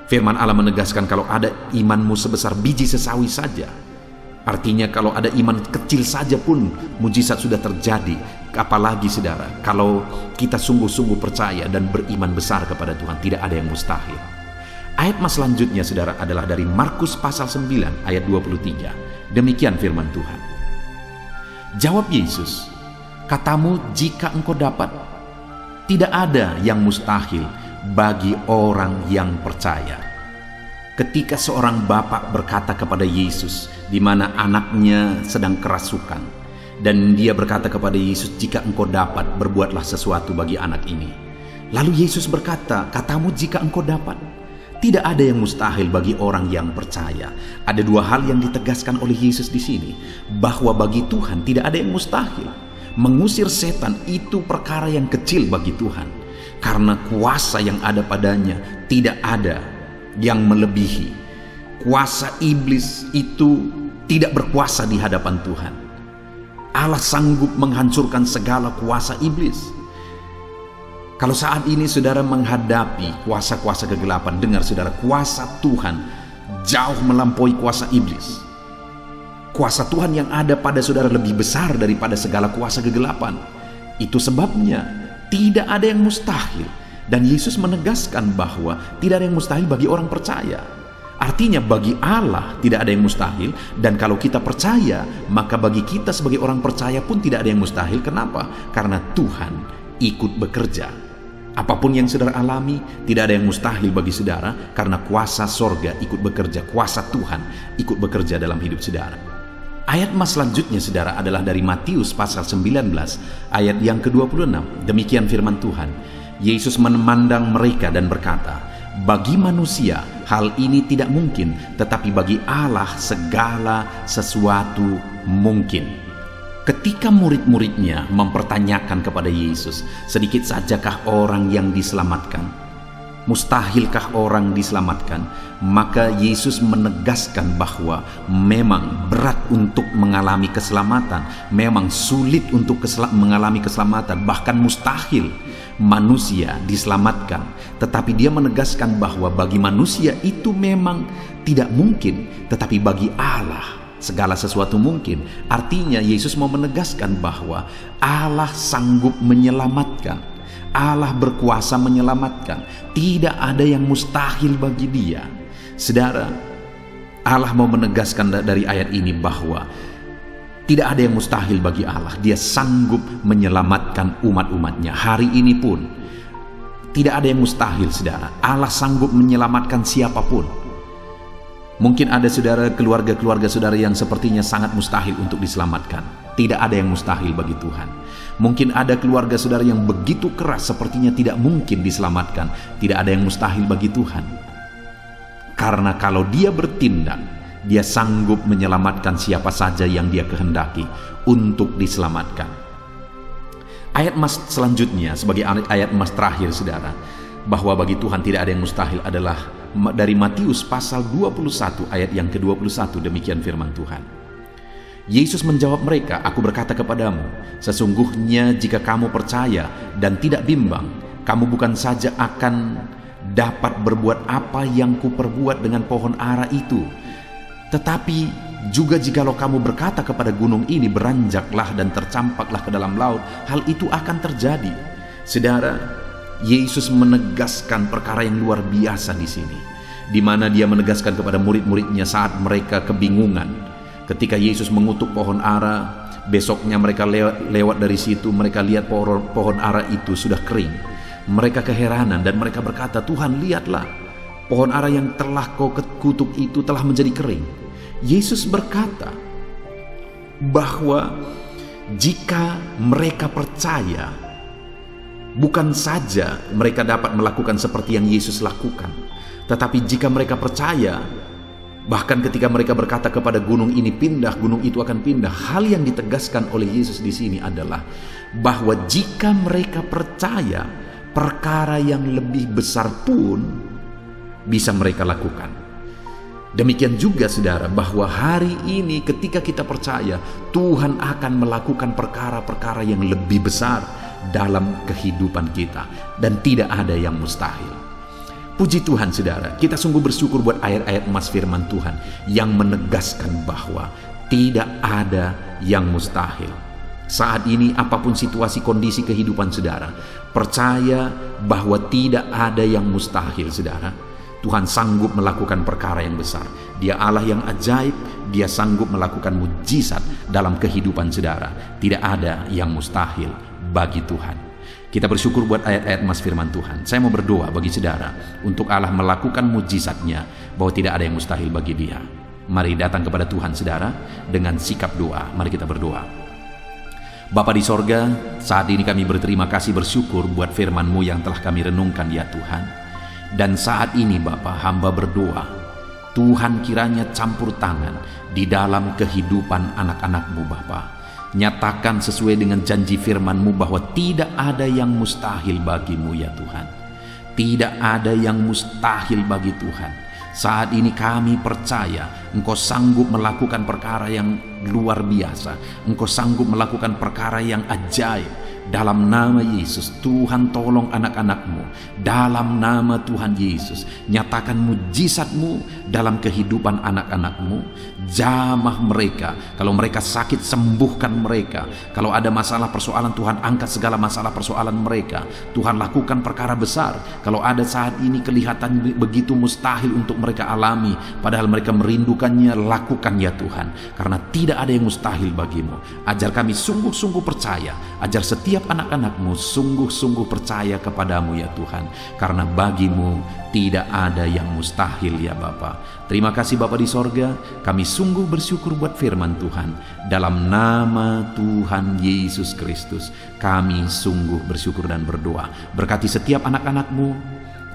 Firman Allah menegaskan kalau ada imanmu sebesar biji sesawi saja, Artinya kalau ada iman kecil saja pun mujizat sudah terjadi. Apalagi saudara, kalau kita sungguh-sungguh percaya dan beriman besar kepada Tuhan, tidak ada yang mustahil. Ayat selanjutnya saudara adalah dari Markus pasal 9 ayat 23. Demikian firman Tuhan. Jawab Yesus, katamu jika engkau dapat. Tidak ada yang mustahil bagi orang yang percaya. Ketika seorang bapak berkata kepada Yesus, di mana anaknya sedang kerasukan, dan dia berkata kepada Yesus, jika engkau dapat, berbuatlah sesuatu bagi anak ini. Lalu Yesus berkata, katamu jika engkau dapat. Tidak ada yang mustahil bagi orang yang percaya. Ada dua hal yang ditegaskan oleh Yesus di sini, bahwa bagi Tuhan tidak ada yang mustahil. Mengusir setan itu perkara yang kecil bagi Tuhan, karena kuasa yang ada padanya tidak ada yang melebihi. Kuasa iblis itu tidak berkuasa di hadapan Tuhan. Allah sanggup menghancurkan segala kuasa iblis. Kalau saat ini saudara menghadapi kuasa-kuasa kegelapan, dengar saudara, kuasa Tuhan jauh melampaui kuasa iblis. Kuasa Tuhan yang ada pada saudara lebih besar daripada segala kuasa kegelapan. Itu sebabnya tidak ada yang mustahil. Dan Yesus menegaskan bahwa tidak ada yang mustahil bagi orang percaya. Artinya bagi Allah tidak ada yang mustahil. Dan kalau kita percaya, maka bagi kita sebagai orang percaya pun tidak ada yang mustahil. Kenapa? Karena Tuhan ikut bekerja. Apapun yang saudara alami, tidak ada yang mustahil bagi saudara, karena kuasa sorga ikut bekerja. Kuasa Tuhan ikut bekerja dalam hidup saudara. Ayat selanjutnya saudara adalah dari Matius pasal 19 ayat yang ke-26. Demikian firman Tuhan. Yesus memandang mereka dan berkata, bagi manusia hal ini tidak mungkin, tetapi bagi Allah segala sesuatu mungkin. Ketika murid-muridnya mempertanyakan kepada Yesus, sedikit sajakah orang yang diselamatkan? Mustahilkah orang diselamatkan? Maka Yesus menegaskan bahwa memang berat untuk mengalami keselamatan, memang sulit untuk mengalami keselamatan, bahkan mustahil manusia diselamatkan. Tetapi dia menegaskan bahwa bagi manusia itu memang tidak mungkin, tetapi bagi Allah segala sesuatu mungkin. Artinya Yesus mau menegaskan bahwa Allah sanggup menyelamatkan. Allah berkuasa menyelamatkan. Tidak ada yang mustahil bagi dia. Saudara, Allah mau menegaskan dari ayat ini bahwa tidak ada yang mustahil bagi Allah. Dia sanggup menyelamatkan umat-umatnya. Hari ini pun tidak ada yang mustahil, saudara. Allah sanggup menyelamatkan siapapun. Mungkin ada saudara, keluarga-keluarga saudara yang sepertinya sangat mustahil untuk diselamatkan. Tidak ada yang mustahil bagi Tuhan. Mungkin ada keluarga saudara yang begitu keras, sepertinya tidak mungkin diselamatkan. Tidak ada yang mustahil bagi Tuhan. Karena kalau dia bertindak, dia sanggup menyelamatkan siapa saja yang dia kehendaki untuk diselamatkan. Ayat selanjutnya sebagai ayat terakhir saudara, bahwa bagi Tuhan tidak ada yang mustahil adalah dari Matius pasal 21 ayat yang ke-21. Demikian firman Tuhan. Yesus menjawab mereka, aku berkata kepadamu, sesungguhnya jika kamu percaya dan tidak bimbang, kamu bukan saja akan dapat berbuat apa yang kuperbuat dengan pohon ara itu, tetapi juga jikalau kamu berkata kepada gunung ini, beranjaklah dan tercampaklah ke dalam laut, hal itu akan terjadi. Saudara, Yesus menegaskan perkara yang luar biasa di sini, di mana dia menegaskan kepada murid-muridnya saat mereka kebingungan. Ketika Yesus mengutuk pohon ara, besoknya mereka lewat dari situ, mereka lihat pohon ara itu sudah kering. Mereka keheranan dan mereka berkata, Tuhan, lihatlah, pohon ara yang telah kau kutuk itu telah menjadi kering. Yesus berkata bahwa jika mereka percaya, bukan saja mereka dapat melakukan seperti yang Yesus lakukan, tetapi jika mereka percaya, bahkan ketika mereka berkata kepada gunung ini pindah, gunung itu akan pindah. Hal yang ditegaskan oleh Yesus di sini adalah bahwa jika mereka percaya, perkara yang lebih besar pun bisa mereka lakukan. Demikian juga saudara, bahwa hari ini ketika kita percaya, Tuhan akan melakukan perkara-perkara yang lebih besar dalam kehidupan kita, dan tidak ada yang mustahil. Puji Tuhan saudara, kita sungguh bersyukur buat ayat-ayat emas firman Tuhan yang menegaskan bahwa Tidak ada yang mustahil. Saat ini apapun situasi kondisi kehidupan saudara, percaya bahwa tidak ada yang mustahil saudara. Tuhan sanggup melakukan perkara yang besar. Dia Allah yang ajaib, Dia sanggup melakukan mujizat dalam kehidupan saudara. Tidak ada yang mustahil bagi Tuhan. Kita bersyukur buat ayat-ayat mas firman Tuhan. Saya mau berdoa bagi saudara untuk Allah melakukan mujizatnya, bahwa tidak ada yang mustahil bagi Dia. Mari datang kepada Tuhan saudara dengan sikap doa. Mari kita berdoa. Bapa di sorga, saat ini kami berterima kasih bersyukur buat firman-Mu yang telah kami renungkan ya Tuhan. Dan saat ini Bapa, hamba berdoa, Tuhan kiranya campur tangan di dalam kehidupan anak-anak-Mu Bapa. Nyatakan sesuai dengan janji firman-Mu bahwa tidak ada yang mustahil bagi-Mu ya Tuhan. Tidak ada yang mustahil bagi Tuhan. Saat ini kami percaya Engkau sanggup melakukan perkara yang luar biasa. Engkau sanggup melakukan perkara yang ajaib. Dalam nama Yesus, Tuhan tolong anak-anak-Mu. Dalam nama Tuhan Yesus, nyatakan mujizat-Mu dalam kehidupan anak-anak-Mu. Jamah mereka. Kalau mereka sakit, sembuhkan mereka. Kalau ada masalah persoalan, Tuhan angkat segala masalah persoalan mereka. Tuhan lakukan perkara besar. Kalau ada saat ini kelihatan begitu mustahil untuk mereka alami, padahal mereka merindukannya, lakukan ya Tuhan. Karena tidak ada yang mustahil bagi-Mu. Ajar kami sungguh-sungguh percaya. Ajar setiap anak-anak-Mu sungguh-sungguh percaya kepadamu ya Tuhan. Karena bagi-Mu tidak ada yang mustahil ya Bapa. Terima kasih Bapa di sorga. Kami sungguh bersyukur buat firman Tuhan. Dalam nama Tuhan Yesus Kristus, kami sungguh bersyukur dan berdoa. Berkati setiap anak-anak-Mu,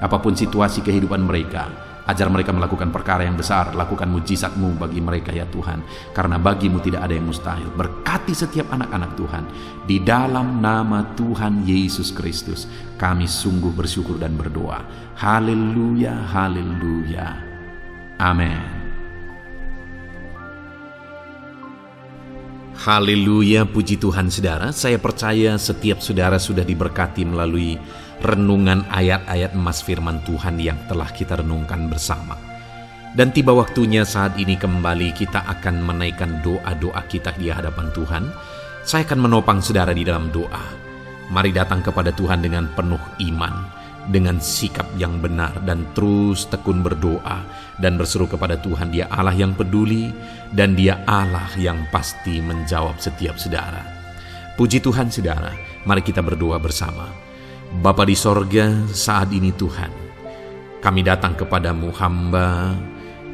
apapun situasi kehidupan mereka. Ajar mereka melakukan perkara yang besar. Lakukan mujizat-Mu bagi mereka ya Tuhan. Karena bagi-Mu tidak ada yang mustahil. Berkati setiap anak-anak Tuhan. Di dalam nama Tuhan Yesus Kristus, kami sungguh bersyukur dan berdoa. Haleluya, haleluya. Amin. Haleluya, puji Tuhan saudara. Saya percaya setiap saudara sudah diberkati melalui renungan ayat-ayat emas firman Tuhan yang telah kita renungkan bersama. Dan tiba waktunya saat ini kembali kita akan menaikkan doa-doa kita di hadapan Tuhan. Saya akan menopang saudara di dalam doa. Mari datang kepada Tuhan dengan penuh iman, dengan sikap yang benar, dan terus tekun berdoa dan berseru kepada Tuhan. Dia Allah yang peduli dan Dia Allah yang pasti menjawab setiap saudara. Puji Tuhan saudara, mari kita berdoa bersama. Bapa di sorga, saat ini Tuhan, kami datang kepadamu, hamba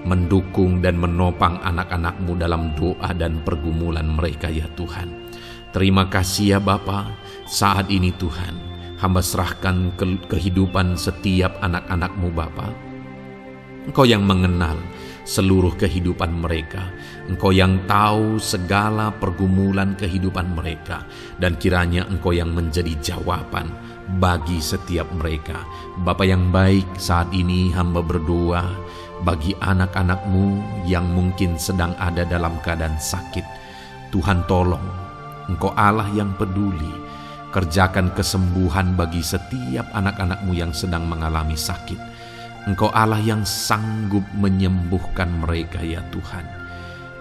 mendukung dan menopang anak-anak-Mu dalam doa dan pergumulan mereka ya Tuhan. Terima kasih ya Bapa, saat ini Tuhan, hamba serahkan kehidupan setiap anak-anak-Mu Bapa. Engkau yang mengenal seluruh kehidupan mereka. Engkau yang tahu segala pergumulan kehidupan mereka. Dan kiranya Engkau yang menjadi jawaban bagi setiap mereka. Bapa yang baik, saat ini hamba berdoa bagi anak-anak-Mu yang mungkin sedang ada dalam keadaan sakit. Tuhan tolong, Engkau Allah yang peduli. Kerjakan kesembuhan bagi setiap anak-anak-Mu yang sedang mengalami sakit. Engkau Allah yang sanggup menyembuhkan mereka ya Tuhan.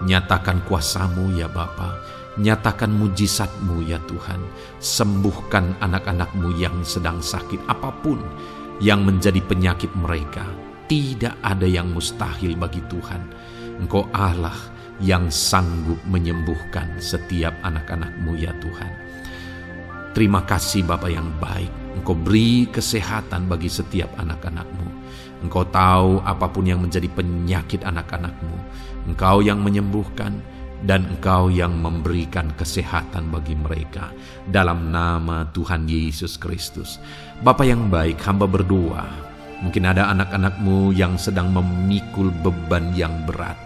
Nyatakan kuasa-Mu ya Bapa. Nyatakan mujizat-Mu ya Tuhan. Sembuhkan anak-anak-Mu yang sedang sakit, apapun yang menjadi penyakit mereka. Tidak ada yang mustahil bagi Tuhan. Engkau Allah yang sanggup menyembuhkan setiap anak-anak-Mu ya Tuhan. Terima kasih Bapa yang baik. Engkau beri kesehatan bagi setiap anak-anak-Mu. Engkau tahu apapun yang menjadi penyakit anak-anak-Mu. Engkau yang menyembuhkan dan Engkau yang memberikan kesehatan bagi mereka. Dalam nama Tuhan Yesus Kristus. Bapa yang baik, hamba berdoa. Mungkin ada anak-anak-Mu yang sedang memikul beban yang berat.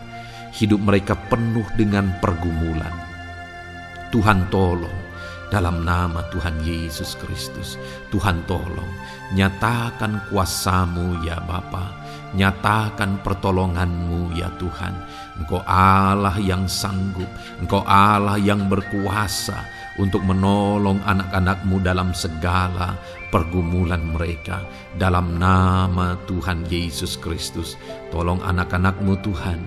Hidup mereka penuh dengan pergumulan. Tuhan tolong. Dalam nama Tuhan Yesus Kristus, Tuhan tolong, nyatakan kuasa-Mu ya Bapa, nyatakan pertolongan-Mu ya Tuhan. Engkau Allah yang sanggup, Engkau Allah yang berkuasa untuk menolong anak-anak-Mu dalam segala pergumulan mereka. Dalam nama Tuhan Yesus Kristus, tolong anak-anak-Mu Tuhan,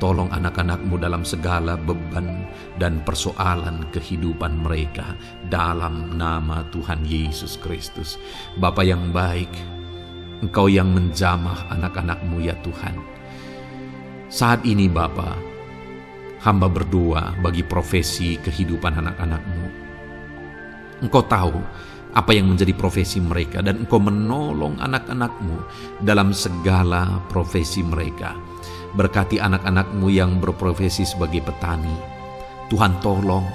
Tolong anak-anak-Mu dalam segala beban dan persoalan kehidupan mereka dalam nama Tuhan Yesus Kristus. Bapa yang baik, Engkau yang menjamah anak-anak-Mu ya Tuhan. Saat ini Bapa, hamba berdoa bagi profesi kehidupan anak-anak-Mu. Engkau tahu apa yang menjadi profesi mereka dan Engkau menolong anak-anak-Mu dalam segala profesi mereka. Berkati anak-anak-Mu yang berprofesi sebagai petani. Tuhan tolong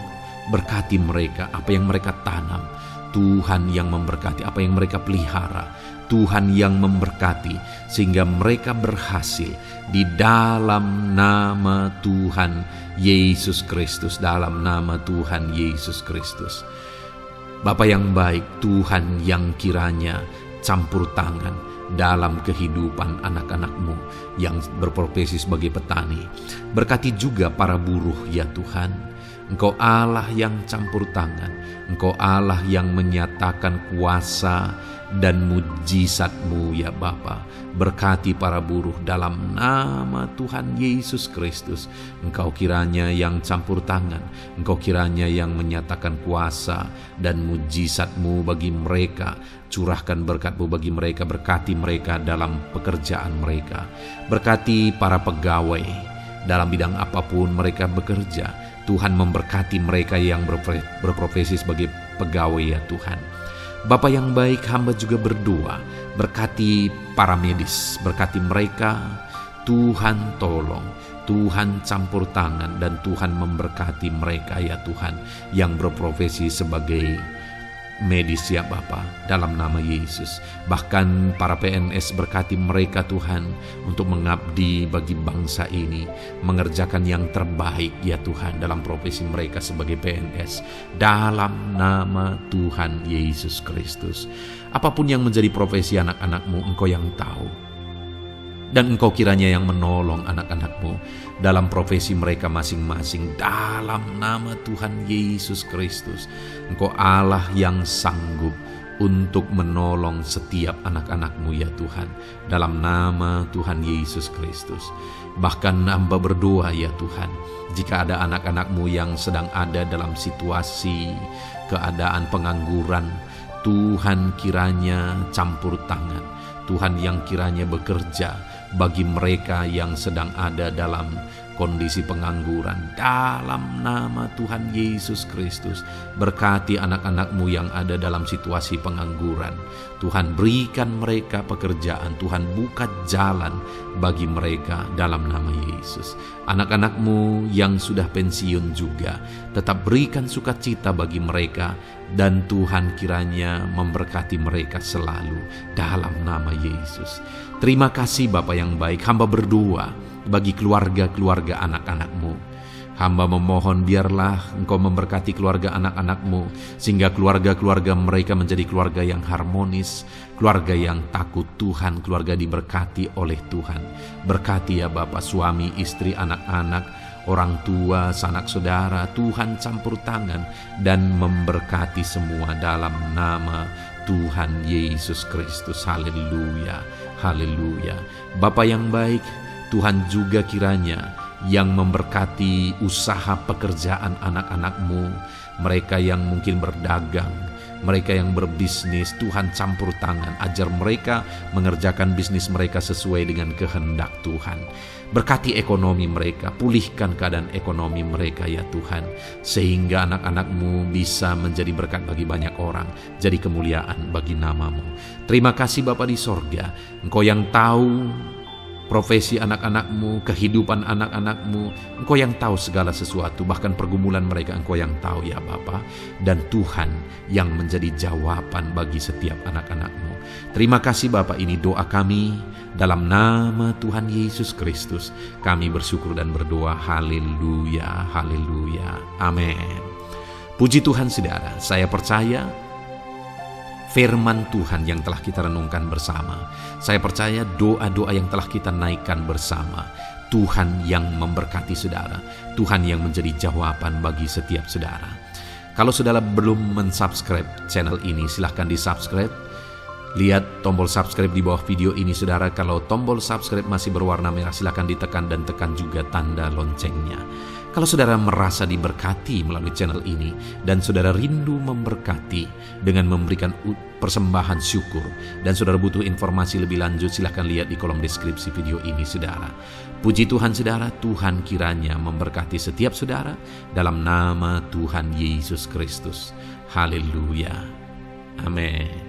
berkati mereka, apa yang mereka tanam. Tuhan yang memberkati apa yang mereka pelihara. Tuhan yang memberkati sehingga mereka berhasil di dalam nama Tuhan Yesus Kristus. Dalam nama Tuhan Yesus Kristus. Bapa yang baik, Tuhan yang kiranya campur tangan dalam kehidupan anak-anak-Mu yang berprofesi sebagai petani. Berkati juga para buruh ya Tuhan. Engkau Allah yang campur tangan. Engkau Allah yang menyatakan kuasa dan mujizat-Mu ya Bapa. Berkati para buruh dalam nama Tuhan Yesus Kristus. Engkau kiranya yang campur tangan. Engkau kiranya yang menyatakan kuasa dan mujizat-Mu bagi mereka. Curahkan berkat-Mu bagi mereka. Berkati mereka dalam pekerjaan mereka. Berkati para pegawai dalam bidang apapun mereka bekerja. Tuhan memberkati mereka yang berprofesi sebagai pegawai ya Tuhan. Bapa yang baik, hamba juga berdoa, berkati para medis, berkati mereka, Tuhan tolong, Tuhan campur tangan, dan Tuhan memberkati mereka ya Tuhan, yang berprofesi sebagai medis ya Bapa, dalam nama Yesus. Bahkan para PNS berkati mereka Tuhan, untuk mengabdi bagi bangsa ini, mengerjakan yang terbaik ya Tuhan dalam profesi mereka sebagai PNS, dalam nama Tuhan Yesus Kristus. Apapun yang menjadi profesi anak-anak-Mu, Engkau yang tahu. Dan Engkau kiranya yang menolong anak-anak-Mu dalam profesi mereka masing-masing dalam nama Tuhan Yesus Kristus. Engkau Allah yang sanggup untuk menolong setiap anak-anak-Mu ya Tuhan, dalam nama Tuhan Yesus Kristus. Bahkan hamba berdoa ya Tuhan, jika ada anak-anak-Mu yang sedang ada dalam situasi keadaan pengangguran, Tuhan kiranya campur tangan. Tuhan yang kiranya bekerja bagi mereka yang sedang ada dalam kondisi pengangguran, dalam nama Tuhan Yesus Kristus. Berkati anak-anak-Mu yang ada dalam situasi pengangguran. Tuhan berikan mereka pekerjaan. Tuhan buka jalan bagi mereka dalam nama Yesus. Anak-anak-Mu yang sudah pensiun juga, tetap berikan sukacita bagi mereka, dan Tuhan kiranya memberkati mereka selalu dalam nama Yesus. Terima kasih Bapa yang baik, hamba berdoa bagi keluarga-keluarga anak-anak-Mu. Hamba memohon biarlah Engkau memberkati keluarga anak-anak-Mu, sehingga keluarga-keluarga mereka menjadi keluarga yang harmonis, keluarga yang takut Tuhan, keluarga diberkati oleh Tuhan. Berkati ya Bapa, suami, istri, anak-anak, orang tua, sanak saudara, Tuhan campur tangan dan memberkati semua dalam nama Tuhan Yesus Kristus. Haleluya, haleluya. Bapa yang baik, Tuhan juga kiranya yang memberkati usaha pekerjaan anak-anak-Mu, mereka yang mungkin berdagang, mereka yang berbisnis. Tuhan campur tangan, ajar mereka mengerjakan bisnis mereka sesuai dengan kehendak Tuhan. Berkati ekonomi mereka, pulihkan keadaan ekonomi mereka ya Tuhan, sehingga anak-anak-Mu bisa menjadi berkat bagi banyak orang, jadi kemuliaan bagi nama-Mu. Terima kasih Bapa di sorga, Engkau yang tahu profesi anak-anak-Mu, kehidupan anak-anak-Mu. Engkau yang tahu segala sesuatu, bahkan pergumulan mereka Engkau yang tahu ya Bapa. Dan Tuhan yang menjadi jawaban bagi setiap anak-anak-Mu. Terima kasih Bapa, ini doa kami dalam nama Tuhan Yesus Kristus. Kami bersyukur dan berdoa. Haleluya, haleluya, amin. Puji Tuhan saudara, saya percaya firman Tuhan yang telah kita renungkan bersama, saya percaya doa-doa yang telah kita naikkan bersama, Tuhan yang memberkati saudara, Tuhan yang menjadi jawaban bagi setiap saudara. Kalau saudara belum mensubscribe channel ini, silahkan di-subscribe, Lihat tombol subscribe di bawah video ini saudara. Kalau tombol subscribe masih berwarna merah, silakan ditekan dan tekan juga tanda loncengnya. Kalau saudara merasa diberkati melalui channel ini dan saudara rindu memberkati dengan memberikan persembahan syukur dan saudara butuh informasi lebih lanjut, silakan lihat di kolom deskripsi video ini saudara. Puji Tuhan saudara, Tuhan kiranya memberkati setiap saudara dalam nama Tuhan Yesus Kristus. Haleluya. Amin.